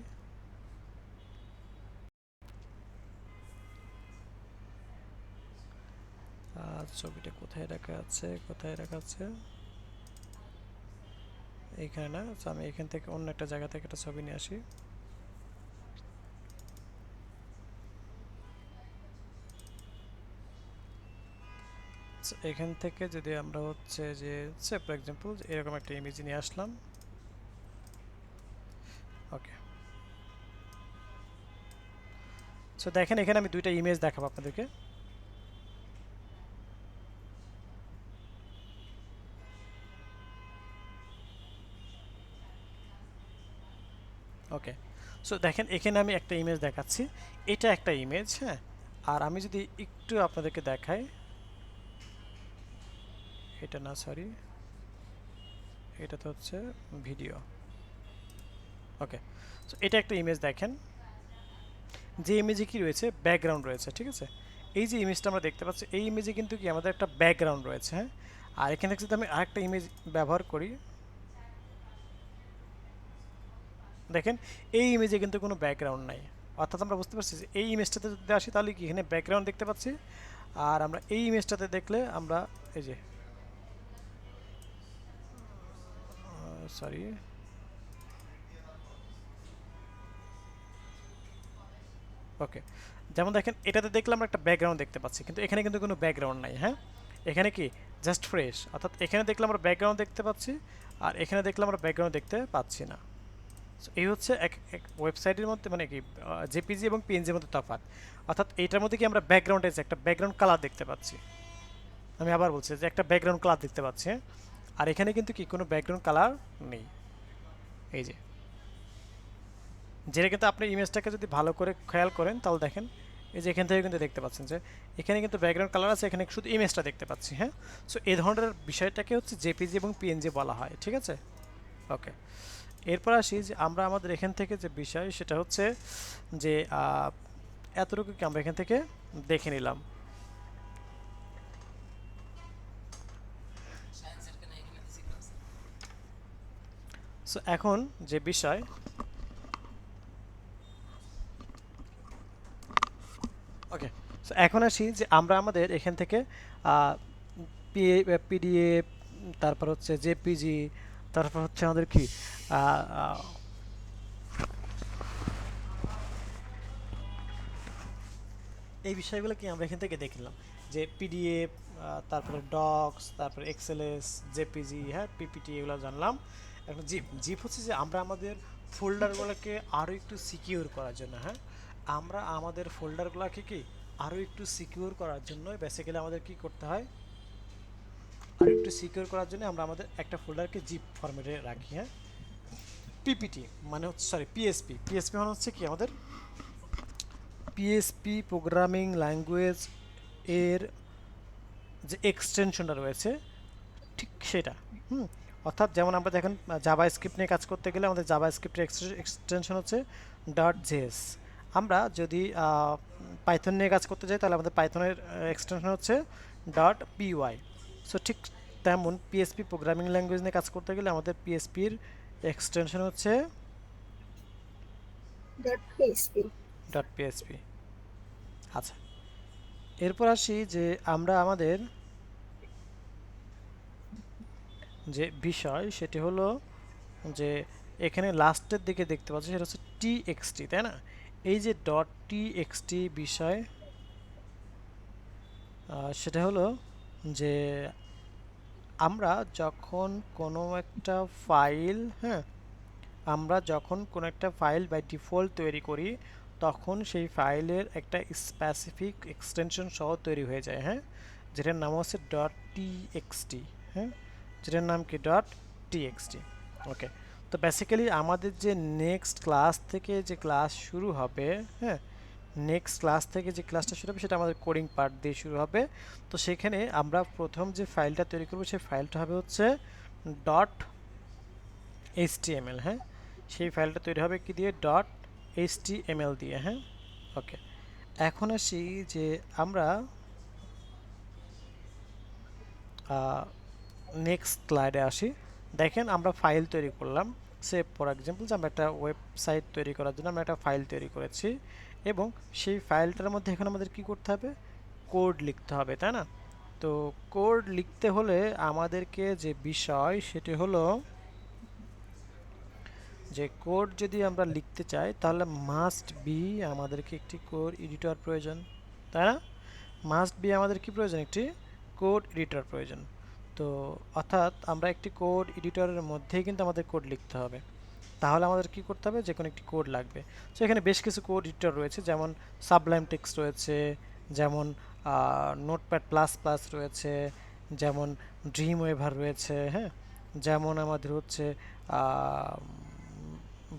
ছবিটা কোথায় রাখা আছে, কোথায় রাখা আছে? এইখানে না, তো আমি এখান থেকে অন্য একটা জায়গা থেকে একটা ছবি নিয়ে আসি। এখান থেকে যদি আমরা হচ্ছে যে ফর এক্সাম্পল এরকম একটা ইমেজ নিয়ে আসলাম। ওকে, সো দেখেন এখানে আমি দুইটা ইমেজ দেখাবো আপনাদেরকে। ওকে, সো দেখেন এখানে আমি একটা ইমেজ দেখাচ্ছি, এটা একটা ইমেজ, হ্যাঁ। আর আমি যদি একটু আপনাদেরকে দেখাই, এটা না, সরি, এটা তো হচ্ছে ভিডিও। ওকে, সো এটা একটা ইমেজ দেখেন, যে ইমেজে কি রয়েছে, ব্যাকগ্রাউন্ড রয়েছে, ঠিক আছে। এই যে ইমেজটা আমরা দেখতে পাচ্ছি, এই ইমেজে কিন্তু কি আমাদের একটা ব্যাকগ্রাউন্ড রয়েছে, হ্যাঁ। আর এখানে থেকে যদি আমি আরেকটা ইমেজ ব্যবহার করি, দেখেন এই ইমেজে কিন্তু কোনো ব্যাকগ্রাউন্ড নাই, অর্থাৎ আমরা বুঝতে পারছি যে এই ইমেজটাতে যদি আসি তাহলে কি এখানে ব্যাকগ্রাউন্ড দেখতে পাচ্ছি। আর আমরা এই ইমেজটাতে দেখলে আমরা এই যে, সরি, ওকে, যেমন দেখেন এটাতে দেখলে আমরা একটা ব্যাকগ্রাউন্ড দেখতে পাচ্ছি, কিন্তু এখানে কিন্তু কোনো ব্যাকগ্রাউন্ড নাই, হ্যাঁ। এখানে কি জাস্ট ফ্রেশ, অর্থাৎ এখানে দেখলে আমরা ব্যাকগ্রাউন্ড দেখতে পাচ্ছি, আর এখানে দেখলে আমরা ব্যাকগ্রাউন্ড দেখতে পাচ্ছি না। So, এই হচ্ছে এক ওয়েবসাইটের মধ্যে মানে কি জেপিজি এবং পিএনজির মধ্যে তফাৎ, অর্থাৎ এইটার মধ্যে কি আমরা ব্যাকগ্রাউন্ডে একটা ব্যাকগ্রাউন্ড কালার দেখতে পাচ্ছি। আমি আবার বলছি যে একটা ব্যাকগ্রাউন্ড কালার দেখতে পাচ্ছি, হ্যাঁ? আর এখানে কিন্তু কি কোনো ব্যাকগ্রাউন্ড কালার নেই, এই যে, যেটা কিন্তু আপনি ইমেজটাকে যদি ভালো করে খেয়াল করেন তাহলে দেখেন এই যে এখান থেকে কিন্তু দেখতে পাচ্ছেন যে এখানে কিন্তু ব্যাকগ্রাউন্ড কালার আছে, এখানে শুধু ইমেজটা দেখতে পাচ্ছি, হ্যাঁ। সো এই ধরনের বিষয়টাকে হচ্ছে জেপিজি এবং পিএনজি বলা হয়, ঠিক আছে। ওকে, এরপর আসি যে আমরা আমাদের এখান থেকে যে বিষয় সেটা হচ্ছে যে এতটুকু কি আমরা এখান থেকে দেখে নিলাম। সো এখন যে বিষয়, ওকে, সো এখন আসি যে আমরা আমাদের এখান থেকে পিডিএফ, তারপর হচ্ছে জেপিজি, তারপর হচ্ছে আমাদের কি এই বিষয়গুলো কি আমরা এখান থেকে দেখলাম যে পিডিএফ, তারপরে ডক্স, তারপরে এক্সএলএস, জেপিজি, হ্যাঁ, পিপিটি, এগুলো জানলাম। এখন জিপ, জিপ হচ্ছে যে আমরা আমাদের ফোল্ডারগুলোকে আরও একটু সিকিউর করার জন্য, হ্যাঁ, আমরা আমাদের ফোল্ডারগুলোকে কি আরও একটু সিকিউর করার জন্য বেসিক্যালি আমাদের কি করতে হয়, আরও একটু সিকিউর করার জন্য আমরা আমাদের একটা ফোল্ডারকে জিপ ফরম্যাটে রাখি, হ্যাঁ। পিপিটি মানে হচ্ছে, সরি, পিএসপি, পিএসপি মানে হচ্ছে কি আমাদের পিএসপি প্রোগ্রামিং ল্যাঙ্গুয়েজ এর যে এক্সটেনশনটা রয়েছে ঠিক সেটা, অর্থাৎ যেমন আমরা দেখেন জাভা স্ক্রিপ্ট নিয়ে কাজ করতে গেলে আমাদের জাভা স্ক্রিপ্টের এক্সটেনশন হচ্ছে .js। আমরা যদি পাইথন নিয়ে কাজ করতে যাই তাহলে আমাদের পাইথনের এক্সটেনশন হচ্ছে .py। সো ঠিক তেমন পিএসপি প্রোগ্রামিং ল্যাঙ্গুয়েজ নিয়ে কাজ করতে গেলে আমাদের পিএসপির এক্সটেনশন হচ্ছে .php। আচ্ছা, এরপর আসি যে আমরা আমাদের যে বিষয় সেটি হলো যে এখানে লাস্টের দিকে দেখতে পাচ্ছি সেটা হচ্ছে txt, তাই না। এই যে .txt বিষয়, সেটা হলো যে আমরা যখন কোনো একটা ফাইল, হ্যাঁ, আমরা যখন কোনো একটা ফাইল বাই ডিফল্ট তৈরি করি তখন সেই ফাইলের একটা স্পেসিফিক এক্সটেনশন সহ তৈরি হয়ে যায়, হ্যাঁ, যেটার নাম হচ্ছে .txt, হ্যাঁ, যেটার নাম কি .txt। ওকে, তো বেসিক্যালি আমাদের যে নেক্সট ক্লাস থেকে যে ক্লাস শুরু হবে, হ্যাঁ, নেক্সট ক্লাস থেকে যে ক্লাসটা শুরু হবে সেটা আমাদের কোডিং পার্ট দিয়ে শুরু হবে। তো সেখানে আমরা প্রথম যে ফাইলটা তৈরি করব সেই ফাইলটা হবে হচ্ছে .html, হ্যাঁ, সেই ফাইলটা তৈরি হবে কি দিয়ে, .html দিয়ে, হ্যাঁ। ওকে, এখন আসি যে আমরা নেক্সট স্লাইডে আসি। দেখেন আমরা ফাইল তৈরি করলাম, সে ফর এক্সাম্পল যে আমরা একটা ওয়েবসাইট তৈরি করার জন্য আমরা একটা ফাইল তৈরি করেছি এবং সেই ফাইলটার মধ্যে এখন আমাদের কি করতে হবে, কোড লিখতে হবে, তাই না। তো কোড লিখতে হলে আমাদেরকে যে বিষয় সেটি হলো যে কোড যদি আমরা লিখতে চাই তাহলে মাস্ট বি আমাদেরকে একটি কোড এডিটর প্রয়োজন, তাই না। মাস্ট বি আমাদের কি প্রয়োজন, একটি কোড এডিটর প্রয়োজন। তো অর্থাৎ আমরা একটি কোড এডিটরের মধ্যেই কিন্তু আমাদের কোড লিখতে হবে, তাহলে আমাদের কি করতে হবে, যে কোনো একটি কোড লাগবে। সো এখানে বেশ কিছু কোড এডিটর রয়েছে, যেমন সাবলাইম টেক্সট রয়েছে, যেমন নোটপ্যাড প্লাস প্লাস রয়েছে, যেমন ড্রিম ওয়েভার রয়েছে, হ্যাঁ, যেমন আমাদের হচ্ছে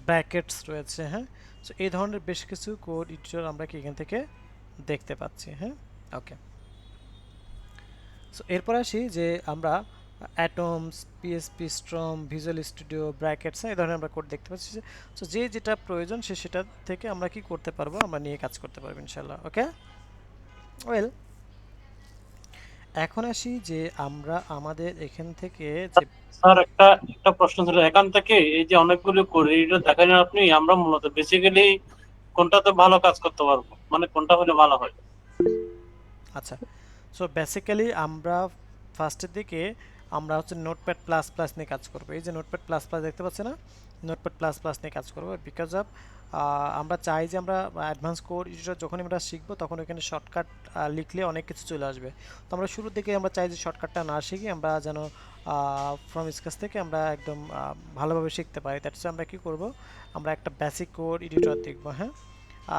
ব্র্যাকেটস রয়েছে, হ্যাঁ। সো এই ধরনের বেশ কিছু কোড এডিটর আমরা কি এখান থেকে দেখতে পাচ্ছি, হ্যাঁ। ওকে, সো এরপর আসি যে আমরা atoms, PSP storm, visual studio, brackets, এই ধরনের আমরা কোড দেখতে পাচ্ছি। সো যে যেটা প্রয়োজন সেটা থেকে আমরা কি করতে পারবো, আমরা নিয়ে কাজ করতে পারবো ইনশাল্লাহ। ওকে, ওয়েল, এখন আসি যে আমরা আমাদের এখান থেকে যে স্যার একটা প্রশ্ন ছিল এখান থেকে, এই যে অনেকগুলো কোড এডিটর দেখালেন আপনি, আমরা মূলত বেসিক্যালি কোনটাতে ভালো কাজ করতে পারবো, মানে কোনটা হলে ভালো হয়? আচ্ছা, সো বেসিক্যালি আমরা ফার্স্টের দিকে আমরা হচ্ছে নোটপ্যাড প্লাস প্লাস নিয়ে কাজ করবো। এই যে নোটপ্যাড প্লাস প্লাস দেখতে পাচ্ছি না, নোটপ্যাড প্লাস প্লাস নিয়ে কাজ করবো। বিকজ অফ আমরা চাই যে আমরা অ্যাডভান্স কোড এডিটর যখন আমরা শিখবো তখন ওখানে শর্টকাট লিখলে অনেক কিছু চলে আসবে। তো আমরা শুরুর দিকে আমরা চাই যে শর্টকাটটা না শিখি, আমরা যেন ফ্রম স্ক্র্যাচ থেকে আমরা একদম ভালোভাবে শিখতে পারি। দ্যাটস আমরা কি করব, আমরা একটা বেসিক কোড এডিটর দেখবো, হ্যাঁ।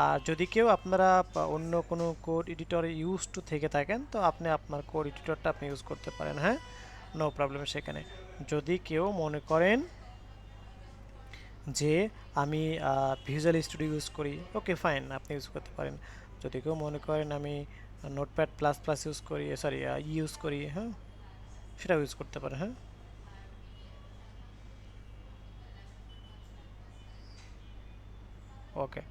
আর যদি কেউ আপনারা অন্য কোনো কোড এডিটর ইউজ টু থেকে থাকেন তো আপনি আপনার কোড এডিটরটা আপনি ইউজ করতে পারেন, হ্যাঁ, নো প্রবলেম সেখানে। যদি কেউ মনে করেন যে আমি ভিজুয়াল স্টুডিও ইউজ করি, ওকে ফাইন, আপনি ইউজ করতে পারেন। যদি কেউ মনে করেন আমি নোটপ্যাড প্লাস প্লাস ইউজ করি, সরি ইউজ করি, হ্যাঁ, সেটাও ইউজ করতে পারেন, হ্যাঁ। ওকে,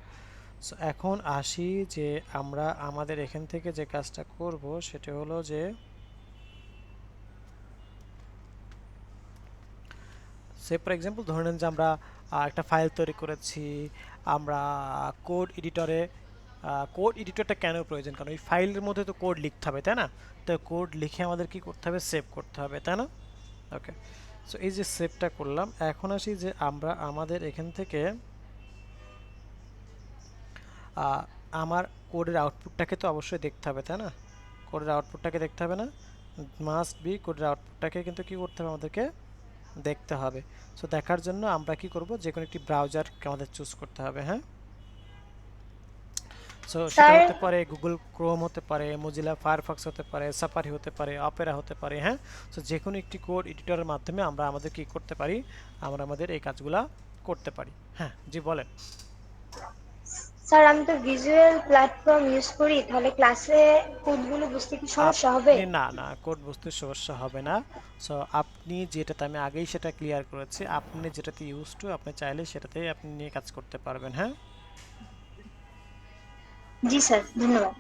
সো এখন আসি যে আমরা আমাদের এখান থেকে যে কাজটা করব সেটা হলো যে সে ফর এক্সাম্পল ধরে নেন যে আমরা একটা ফাইল তৈরি করেছি, আমরা কোড এডিটরটা কেন প্রয়োজন, কারণ এই ফাইলের মধ্যে তো কোড লিখতে হবে, তাই না? তো কোড লিখে আমাদের কি করতে হবে, সেভ করতে হবে, তাই না? ওকে, সো এই যে সেভটা করলাম, এখন আসি যে আমরা আমাদের এখান থেকে আমার কোডের আউটপুটটাকে তো অবশ্যই দেখতে হবে, তাই না? কোডের আউটপুটটাকে দেখতে হবে না, মাস্ট বি কোডের আউটপুটটাকে কিন্তু কি করতে হবে, আমাদেরকে দেখতে হবে। সো দেখার জন্য আমরা কি করব, যে কোনো একটি ব্রাউজার আমাদের চুজ করতে হবে, হ্যাঁ। সো সেটা হতে পারে গুগল ক্রোম, হতে পারে মোজিলা ফায়ারফক্স, হতে পারে সাফারি, হতে পারে অপেরা, হতে পারে, হ্যাঁ। সো যে কোনো একটি কোড এডিটরের মাধ্যমে আমরা আমাদের কি করতে পারি, আমরা আমাদের এই কাজগুলা করতে পারি, হ্যাঁ। জি বলেন। স্যার আমি তো ভিজুয়াল প্ল্যাটফর্ম ইউজ করি, তাহলে ক্লাসে কোডগুলো বুঝতে কি সমস্যা হবে? না না, কোড বুঝতে সমস্যা হবে না। সো আপনি যেটাতে, আমি আগেই সেটা ক্লিয়ার করেছি, আপনি যেটাতে ইউজ টু আপনি চাইলে সেটাতেই আপনি নিয়ে কাজ করতে পারবেন, হ্যাঁ। জি স্যার, ধন্যবাদ।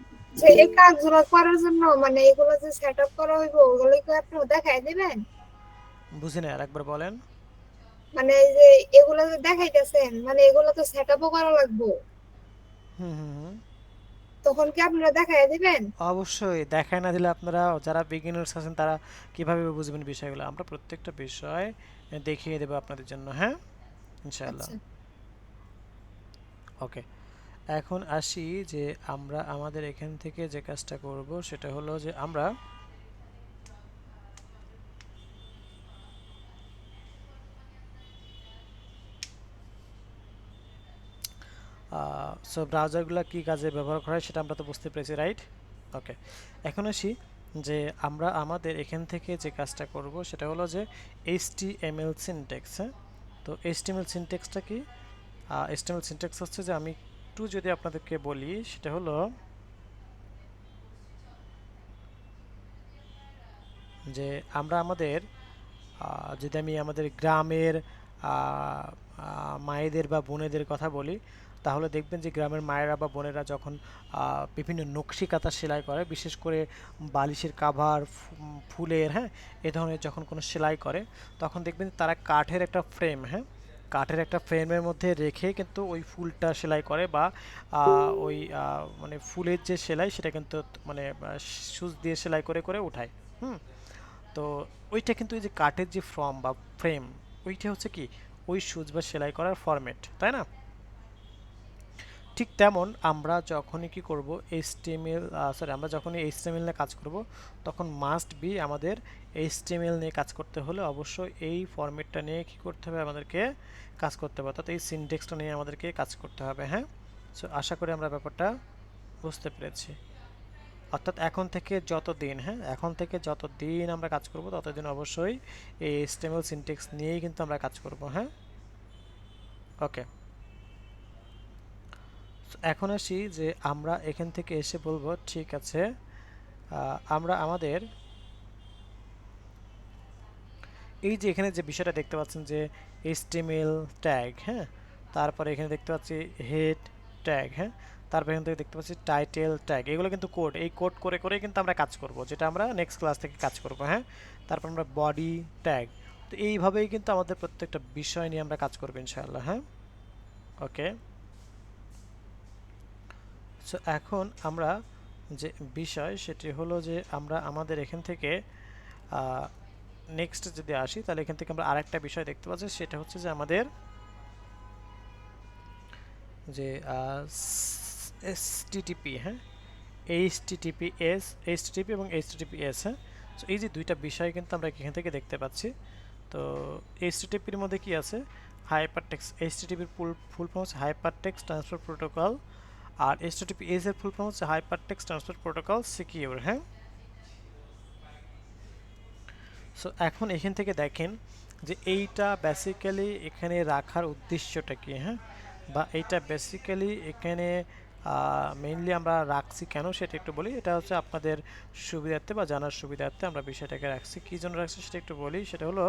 এই কাজগুলো করার জন্য মানে এগুলো যে সেটআপ করা হইব ওগুলো কি আপনি দেখাই দিবেন? বুঝি না, আরেকবার বলেন। মানে এই যে এগুলো যে দেখাইতেছেন, মানে এগুলো তো সেটআপও করা লাগবে, তখন কি আপনারা দেখাই দিবেন? অবশ্যই, দেখায় না দিলে আপনারা যারা বিগিনার্স আছেন তারা কিভাবে বুঝবেন বিষয়গুলো? আমরা প্রত্যেকটা বিষয় দেখিয়ে দেব আপনাদের জন্য, হ্যাঁ, ইনশাআল্লাহ। ওকে, এখন আসি যে আমরা আমাদের এখান থেকে যে কাজটা করব সেটা হলো যে আমরা সো ব্রাউজারগুলো কী কাজে ব্যবহার করা হয় সেটা আমরা তো বুঝতে পেরেছি, রাইট? ওকে, এখন আসি যে আমরা আমাদের এখান থেকে যে কাজটা করব সেটা হলো যে HTML সিনট্যাক্স, হ্যাঁ। তো HTML সিনট্যাক্সটা কি? HTML সিনট্যাক্স হচ্ছে যে আমি একটু যদি আপনাদেরকে বলি সেটা হলো যে আমরা আমাদের যদি আমি আমাদের গ্রামের মায়েদের বা বোনেদের কথা বলি, তাহলে দেখবেন যে গ্রামের মায়েরা বা বোনেরা যখন বিভিন্ন নকশি কাঁথা সেলাই করে, বিশেষ করে বালিশের কাভার, ফুলের, হ্যাঁ, এ ধরনের যখন কোনো সেলাই করে তখন দেখবেন তারা কাঠের একটা ফ্রেম, হ্যাঁ, কাঠের একটা ফ্রেমের মধ্যে রেখে কিন্তু ওই ফুলটা সেলাই করে, বা ওই মানে ফুলের যে সেলাই সেটা কিন্তু মানে সুচ দিয়ে সেলাই করে করে উঠায়, তো ওইটা কিন্তু এই যে কাঠের যে ফর্ম বা ফ্রেম, ওইটা হচ্ছে কি ওই সুচ বা সেলাই করার ফরম্যাট, তাই না? ঠিক তেমন আমরা যখনই কি করব আমরা যখনই HTML নিয়ে কাজ করব তখন মাস্ট বি আমাদের HTML নিয়ে কাজ করতে হলে অবশ্যই এই ফরম্যাটটা নিয়ে কি করতে হবে, আমাদেরকে কাজ করতে হবে, অর্থাৎ এই সিনট্যাক্সটা নিয়ে আমাদেরকে কাজ করতে হবে, হ্যাঁ। সো আশা করি আমরা ব্যাপারটা বুঝতে পেরেছি। অর্থাৎ এখন থেকে যতদিন আমরা কাজ করব ততদিন অবশ্যই এই HTML সিনট্যাক্স নিয়েই কিন্তু আমরা কাজ করব, হ্যাঁ। ওকে, এখন আসি যে আমরা এখান থেকে এসে বলবো ঠিক আছে আমরা আমাদের এই যে এখানে যে বিষয়টা দেখতে পাচ্ছেন যে HTML ট্যাগ, হ্যাঁ, তারপরে এখানে দেখতে পাচ্ছি হেড ট্যাগ, হ্যাঁ, তারপর এখান থেকে দেখতে পাচ্ছি টাইটেল ট্যাগ, এগুলো কিন্তু কোড, এই কোড করে করে কিন্তু আমরা কাজ করব, যেটা আমরা নেক্সট ক্লাস থেকে কাজ করব, হ্যাঁ। তারপর আমরা বডি ট্যাগ, তো এইভাবেই কিন্তু আমাদের প্রত্যেকটা বিষয় নিয়ে আমরা কাজ করব ইনশাআল্লাহ, হ্যাঁ। ওকে, সো এখন আমরা যে বিষয় সেটি হলো যে আমরা আমাদের এখান থেকে নেক্সট যদি আসি তাহলে এখান থেকে আমরা আরেকটা বিষয় দেখতে পাচ্ছি, সেটা হচ্ছে যে আমাদের যে HTTP, হ্যাঁ, HTTP এবং HTTPS, হ্যাঁ। সো এই যে দুইটা বিষয় কিন্তু আমরা এখান থেকে দেখতে পাচ্ছি। তো HTTP এর মধ্যে কি আছে, হাইপারটেক্সট, HTTP এর ফুল ফর্ম হচ্ছে হাইপারটেক্সট ট্রান্সফার প্রোটোকল, আর HTTPS এর ফুল ফর্ম হচ্ছে হাইপারটেক্সট ট্রান্সফার প্রোটোকল সিকিউর, হ্যাঁ। সো এখন এখান থেকে দেখেন যে এইটা বেসিক্যালি এখানে রাখার উদ্দেশ্যটা কি, হ্যাঁ, বা এইটা বেসিক্যালি এখানে মেইনলি আমরা রাখছি কেন সেটা একটু বলি। এটা হচ্ছে আপনাদের সুবিধার্থে বা জানার সুবিধার্থে আমরা বিষয়টাকে রাখছি। কী জন্য রাখছি সেটা একটু বলি। সেটা হলো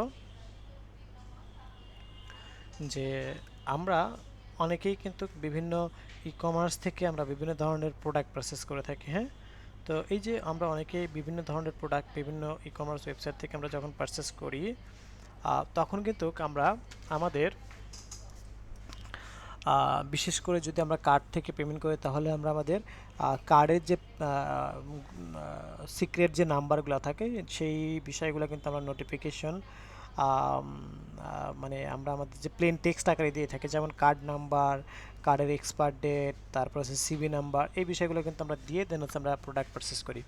যে আমরা অনেকেই কিন্তু বিভিন্ন ই-কমার্স থেকে আমরা বিভিন্ন ধরনের প্রোডাক্ট পারচেস করে থাকি, হ্যাঁ। তো এই যে আমরা অনেকেই বিভিন্ন ধরনের প্রোডাক্ট বিভিন্ন ই-কমার্স ওয়েবসাইট থেকে আমরা যখন পারচেস করি তখন কিন্তু আমরা আমাদের বিশেষ করে যদি আমরা কার্ড থেকে পেমেন্ট করি তাহলে আমরা আমাদের কার্ডের যে সিক্রেট যে নাম্বারগুলো থাকে সেই বিষয়গুলো কিন্তু আমরা নোটিফিকেশন মানে আমরা আমাদের যে প্লেন টেক্সট আকারে দিয়ে থাকি, যেমন কার্ড নাম্বার, কার্ডের এক্সপায়ার ডেট, তারপর হচ্ছে সিভি নাম্বার, এই বিষয়গুলো কিন্তু আমরা দিয়ে দেন হচ্ছে আমরা প্রোডাক্ট পারচেস করি।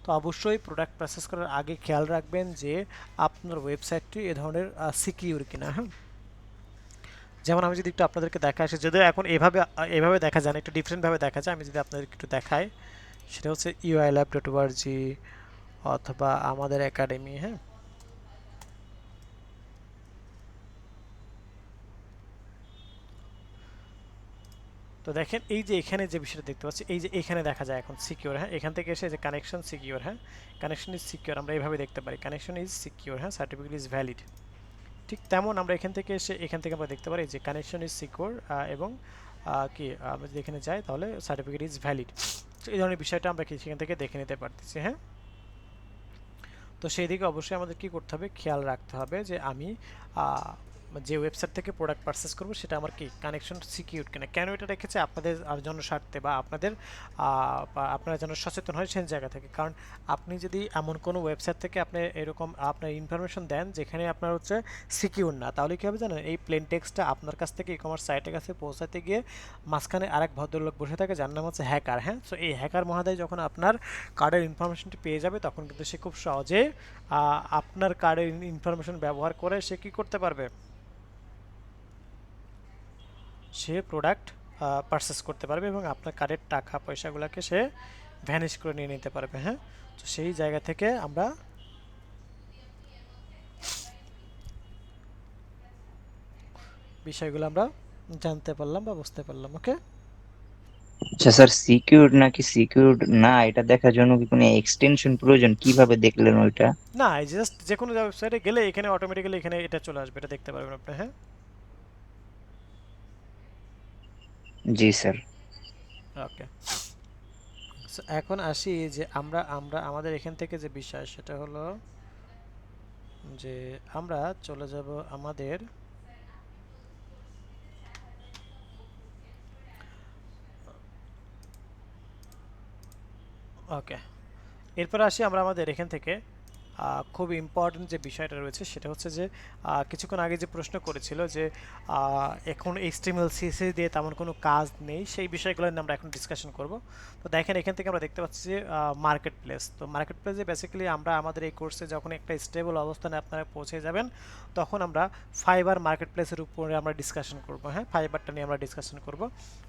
তো অবশ্যই প্রোডাক্ট পারচেস করার আগে খেয়াল রাখবেন যে আপনার ওয়েবসাইটটি এ ধরনের সিকিউর কিনা, হ্যাঁ। যেমন আমি যদি একটু আপনাদেরকে দেখা আসে, যদিও এখন এভাবে দেখা যায় না, একটু ডিফারেন্টভাবে দেখা যায়, আমি যদি আপনাদেরকে একটু দেখাই সেটা হচ্ছে uilab.org অথবা আমাদের একাডেমি, হ্যাঁ। তো দেখেন এই যে এখানে যে বিষয়টা দেখতে পাচ্ছি, এই যে এখানে দেখা যায় এখন সিকিউর, হ্যাঁ, এখান থেকে এসে যে কানেকশন সিকিউর, হ্যাঁ, কানেকশন ইজ সিকিউর আমরা এইভাবে দেখতে পারি, কানেকশন ইজ সিকিউর, হ্যাঁ, সার্টিফিকেট ইজ ভ্যালিড। ঠিক তেমন আমরা এখান থেকে এসে এখান থেকে আমরা দেখতে পারি যে কানেকশন ইজ সিকিউর এবং কি আমরা যদি এখানে যাই তাহলে সার্টিফিকেট ইজ ভ্যালিড। তো এই ধরনের বিষয়টা আমরা সেখান থেকে দেখে নিতে পারতেছি, হ্যাঁ। তো সেই দিকে অবশ্যই আমাদের কি করতে হবে, খেয়াল রাখতে হবে যে আমি যে ওয়েবসাইট থেকে প্রোডাক্ট পারচেস করব সেটা আমার কি কানেকশন সিকিউর কিনা। কেন এটা রেখেছে আপনাদের আর জন্য স্বার্থে বা আপনারা যেন সচেতন হয় সেই জায়গা থেকে। কারণ আপনি যদি এমন কোনো ওয়েবসাইট থেকে আপনি এরকম আপনার ইনফরমেশন দেন যেখানে আপনার হচ্ছে সিকিউর না, তাহলে কী হবে জানেন, এই প্লেন টেক্সটটা আপনার কাছ থেকে ই কমার্স সাইটের কাছে পৌঁছাতে গিয়ে মাঝখানে আরেক ভদ্রলোক বসে থাকে যার নাম হচ্ছে হ্যাকার, হ্যাঁ। সো এই হ্যাকার মহোদয় যখন আপনার কার্ডের ইনফরমেশনটি পেয়ে যাবে তখন কিন্তু সে খুব সহজে আপনার কার্ডের ইনফরমেশন ব্যবহার করে সে কী করতে পারবে, সে প্রোডাক্ট পারচেস করতে পারবে এবং আপনার কার্ডের টাকা পয়সাগুলোকে সে ভ্যানিশ করে নিয়ে নিতে পারবে, হ্যাঁ। তো সেই জায়গা থেকে আমরা বিষয়গুলো আমরা জানতে পারলাম বা বুঝতে পারলাম। ওকে, আচ্ছা স্যার, সিকিউরড নাকি সিকিউরড না এটা দেখার জন্য কি কোনো এক্সটেনশন প্রয়োজন? কিভাবে দেখলেন ওইটা? না, জাস্ট যে কোনো ওয়েবসাইটে গেলে এখানে অটোমেটিক্যালি এখানে এটা চলে আসবে, এটা দেখতে পারবেন আপনি, হ্যাঁ। জি স্যার। ওকে, সো এখন আসি যে আমরা আমাদের এখান থেকে যে বিষয় সেটা হলো যে আমরা চলে যাব আমাদের ওকে, এরপর আসি আমরা আমাদের এখান থেকে খুব ইম্পর্টেন্ট যে বিষয়টা রয়েছে সেটা হচ্ছে যে কিছুক্ষণ আগে যে প্রশ্ন করেছিল যে এখন HTML CSS দিয়ে তেমন কোনো কাজ নেই, সেই বিষয়গুলো নিয়ে আমরা এখন ডিসকাশন করব। তো দেখেন এখান থেকে আমরা দেখতে পাচ্ছি যে মার্কেট প্লেস। তো মার্কেট প্লেসে বেসিক্যালি আমরা আমাদের এই কোর্সে যখন একটা স্টেবল অবস্থানে আপনারা পৌঁছে যাবেন তখন আমরা ফাইবার মার্কেট প্লেসের উপরে আমরা ডিসকাশন করব, হ্যাঁ, ফাইবারটা নিয়ে আমরা ডিসকাশন করব।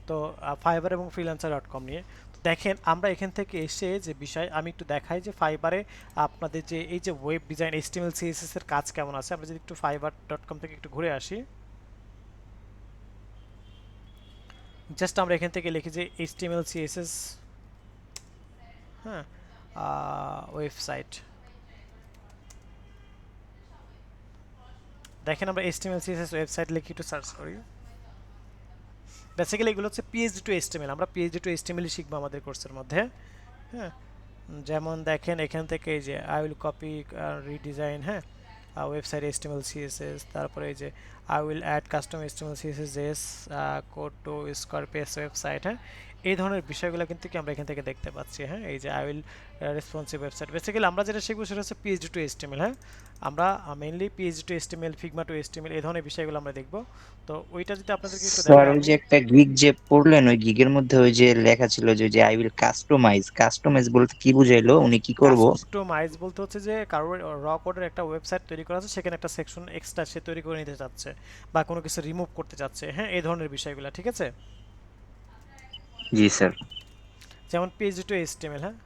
তো ফাইবার এবং freelancer.com নিয়ে দেখেন আমরা এখান থেকে এসে যে বিষয় আমি একটু দেখাই যে ফাইবারে আপনাদের যে এই যে ওয়েব ডিজাইন HTML CSS এর কাজ কেমন আছে। আমরা যদি একটু fiverr.com থেকে একটু ঘুরে আসি, জাস্ট আমরা এখান থেকে লিখি যে HTML CSS, হ্যাঁ, ওয়েবসাইট। দেখেন আমরা HTML CSS ওয়েবসাইট লিখে একটু সার্চ করি। বেসিক্যালি এগুলো হচ্ছে PHP টু HTML, আমরা PHP টু HTML শিখবো আমাদের কোর্সের মধ্যে, হ্যাঁ। যেমন দেখেন এখান থেকে এই যে আই উইল কপি রিডিজাইন, হ্যাঁ, ওয়েবসাইট HTML CSS, তারপরে এই যে I will add custom HTML CSS JS code to square page website, হ্যাঁ, এই ধরনের বিষয়গুলো কিন্তু কি আমরা এখান থেকে দেখতে পাচ্ছি, হ্যাঁ। এই যে I will responsive website, basically আমরা যেটা শিখবো সেটা হচ্ছে PHP টু HTML, হ্যাঁ। আমরা mainly PHP to HTML, Figma to HTML এই ধরনের বিষয়গুলো আমরা দেখব। তো ওইটা যদি আপনাদেরকে একটু স্যার দেখাই ওই আমি। যে একটা গিগ যে পড়লেন, ওই গিগের মধ্যে ওই যে লেখা ছিল যে আই উইল কাস্টমাইজ বলতে কি বুঝাইলো, উনি কি করব? কাস্টমাইজ বলতে হচ্ছে যে কারোর র কোডের একটা ওয়েবসাইট তৈরি করা আছে, সেখানে একটা সেকশন এক্সট্রা সে তৈরি করে নিতে চাচ্ছে বা কোনো কিছু রিমুভ করতে চাচ্ছে, হ্যাঁ, এই ধরনের বিষয়গুলো, ঠিক আছে। জি স্যার। যেমন PHP টু HTML, হ্যাঁ।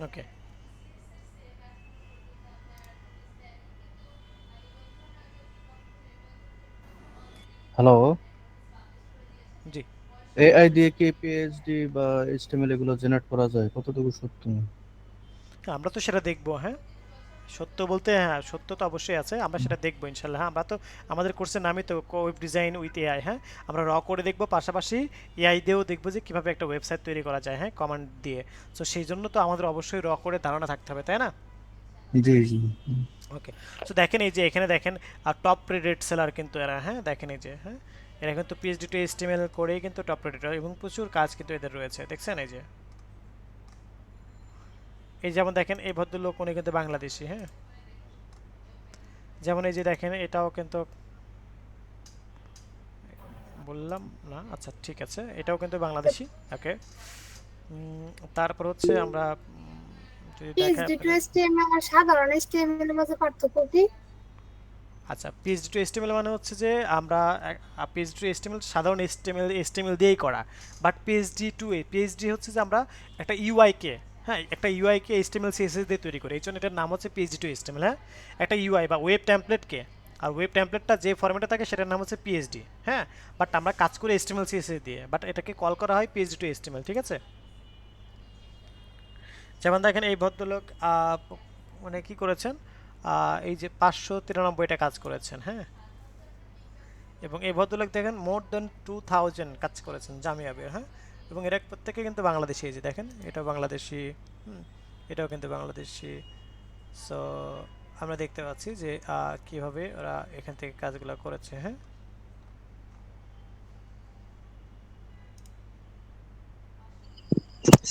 ওকে, হ্যালো, জি। এআই দিয়ে কি পিএইচডি বা এইচটিএমএল এগুলো জেনারেট করা যায়? কতটুকু সত্য? আমরা তো সেটা দেখবো, হ্যাঁ। সত্য বলতে হ্যাঁ, সত্য তো অবশ্যই আছে, আমরা সেটা দেখবো ইনশাল্লাহ, হ্যাঁ। আমরা তো আমাদের কোর্সের নামই তো ওয়েব ডিজাইন উইথ এআই, হ্যাঁ। আমরা র করে দেখবো, পাশাপাশি এআই দিয়েও দেখবো যে কীভাবে একটা ওয়েবসাইট তৈরি করা যায়, হ্যাঁ, কমান্ড দিয়ে। তো সেই জন্য তো আমাদের অবশ্যই র করে ধারণা থাকতে হবে, তাই না? জি জি। ওকে, তো দেখেন এই যে এখানে দেখেন টপ রেটেড সেলার কিন্তু এরা, হ্যাঁ, দেখেন এই যে, হ্যাঁ, এরা কিন্তু PHP টু HTML করেই কিন্তু টপ রেটেড এবং প্রচুর কাজ কিন্তু এদের রয়েছে, দেখছেন এই যে। এই যেমন দেখেন এই ভদ্রলোক উনি কিন্তু বাংলাদেশি, হ্যাঁ। যেমন এই যে দেখেন এটাও কিন্তু বললাম না, আচ্ছা ঠিক আছে, এটাও কিন্তু বাংলাদেশি, ওকে। তারপর হচ্ছে আমরা যদি দেখাই PHP টু HTML আর সাধারণ HTML এর মধ্যে পার্থক্য কি? আচ্ছা, PHP টু HTML মানে হচ্ছে যে আমরা PHP টু HTML সাধারণ HTML দিয়েই করা, বাট PHP হচ্ছে যে আমরা একটা UI কে, হ্যাঁ, একটা UI কে HTML CSS দিয়ে তৈরি করি, এই জন্য এটার নাম হচ্ছে PHP টু HTML, হ্যাঁ। একটা UI বা ওয়েব টেমপ্লেটকে, আর ওয়েব টেমপ্লেটটা যে ফরম্যাটে থাকে সেটার নাম হচ্ছে PHP, হ্যাঁ। বাট আমরা কাজ করি HTML CSS দিয়ে, বাট এটাকে কল করা হয় PHP টু HTML, ঠিক আছে। যেমন দেখেন এই ভদ্রলোক মানে কি করেছেন, এই যে 593টা কাজ করেছেন, হ্যাঁ। এবং এই ভদ্রলোক দেখেন মোর দেন 2000 কাজ করেছেন জামিয়াবে, হ্যাঁ। এবং এরা প্রত্যেকে কিন্তু বাংলাদেশি, এই যে দেখেন এটাও বাংলাদেশি, এটাও কিন্তু বাংলাদেশি। সো আমরা দেখতে পাচ্ছি যে কিভাবে ওরা এখান থেকে কাজগুলো করেছে, হ্যাঁ।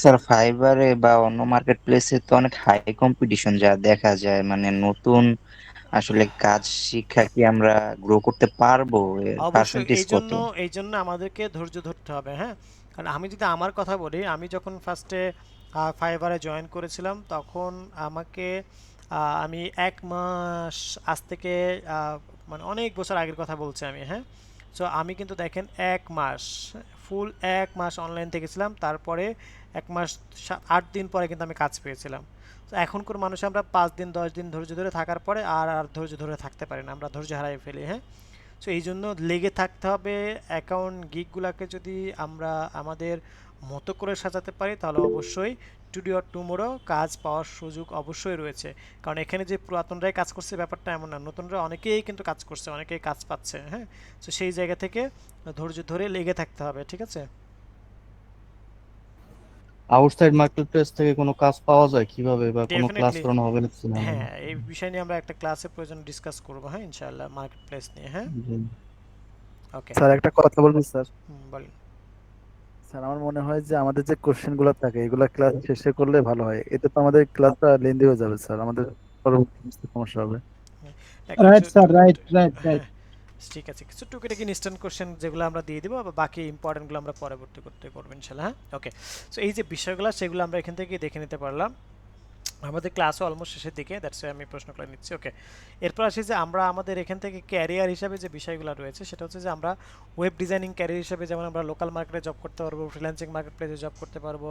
স্যার ফাইবারে বা অন্য মার্কেট প্লেসে তো অনেক হাই কম্পিটিশন যা দেখা যায়, মানে নতুন আসলে কাজ শিক্ষা কি আমরা গ্রো করতে পারবো? অবশ্যই, পার্সেন্টেজ কত? এই জন্য আমাদেরকে ধৈর্য ধরতে হবে, হ্যাঁ। কারণ আমি যদি আমার কথা বলি, আমি যখন ফার্স্টে ফাইবারে জয়েন করেছিলাম তখন আমাকে আমি 1 মাস, আজ থেকে মানে অনেক বছর আগের কথা বলছি আমি, হ্যাঁ। সো আমি কিন্তু দেখেন 1 মাস, ফুল 1 মাস অনলাইন থেকেছিলাম, তারপরে 1 মাস 8 দিন পরে কিন্তু আমি কাজ পেয়েছিলাম। তো এখনকার মানুষ আমরা 5 দিন 10 দিন ধৈর্য ধরে থাকার পরে আর ধৈর্য ধরে থাকতে পারি না, আমরা ধৈর্য হারিয়ে ফেলি, হ্যাঁ। সো এই জন্য লেগে থাকতে হবে। অ্যাকাউন্ট গিগগুলোকে যদি আমরা আমাদের মতো করে সাজাতে পারি তাহলে অবশ্যই টুডে অর টুমোরো কাজ পাওয়ার সুযোগ অবশ্যই রয়েছে। কারণ এখানে যে পুরাতনরাই কাজ করছে ব্যাপারটা এমন না, নতুনরা অনেকেই কিন্তু কাজ করছে, অনেকেই কাজ পাচ্ছে, হ্যাঁ। সো সেই জায়গা থেকে ধৈর্য ধরে লেগে থাকতে হবে, ঠিক আছে। আউটসাইড মার্কেট প্লেস থেকে কোনো কাজ পাওয়া যায় কিভাবে, বা কোনো ক্লাস ডেফিনেটলি, করানো হবে নাকি? হ্যাঁ, এই বিষয় নিয়ে আমরা একটা ক্লাসে প্রয়োজন ডিসকাস করব, হ্যাঁ, ইনশাআল্লাহ, মার্কেট প্লেস নিয়ে, হ্যাঁ। ওকে স্যার একটা কথা বলবো স্যার। বলেন। স্যার আমার মনে হয় যে আমাদের যে কোশ্চেন গুলো থাকে এগুলা ক্লাস শেষে করলে ভালো হয়, এতে তো আমাদের ক্লাসটা লেন্দি হয়ে যাবে স্যার, আমাদের পরবর্তী বুঝতে সমস্যা হবে। Right sir, right right right. ঠিক আছে, কিছু টুকিটাকি ইনস্ট্যান্ট কোশ্চেন যেগুলো আমরা দিয়ে দিব, বাকি ইম্পর্টেন্টগুলো আমরা পরবর্তী করতে করবো ইনশাআল্লাহ, হ্যাঁ। ওকে, সো এই যে বিষয়গুলো সেগুলো আমরা এখান থেকে দেখে নিতে পারলাম। আমাদের ক্লাসও অলমোস্ট শেষের দিকে, দ্যাটস আমি প্রশ্নগুলো নিচ্ছি। ওকে, এরপর আসি যে আমরা আমাদের এখান থেকে ক্যারিয়ার হিসাবে যে বিষয়গুলো রয়েছে সেটা হচ্ছে যে আমরা ওয়েব ডিজাইনিং ক্যারিয়ার হিসাবে যেমন আমরা লোকাল মার্কেটে জব করতে পারবো, ফ্রিল্যান্সিং মার্কেট প্লেসে জব করতে পারবো,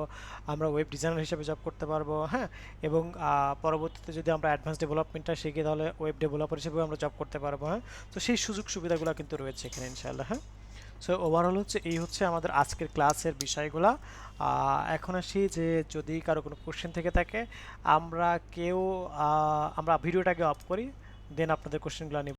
আমরা ওয়েব ডিজাইনার হিসাবে জব করতে পারবো, হ্যাঁ, এবং পরবর্তীতে যদি আমরা অ্যাডভান্স ডেভেলপমেন্টটা শিখি তাহলে ওয়েব ডেভেলপার হিসেবেও আমরা জব করতে পারবো, হ্যাঁ। তো সেই সুযোগ সুবিধাগুলো কিন্তু রয়েছে এখানে ইনশাআল্লাহ, হ্যাঁ। সো ওভারঅল হচ্ছে এই হচ্ছে আমাদের আজকের ক্লাসের বিষয়গুলো। এখন আসি যে যদি কারো কোনো কোশ্চেন থেকে থাকে আমরা ভিডিওটাকে অফ করি, দেন আপনাদের কোশ্চেনগুলো নিব।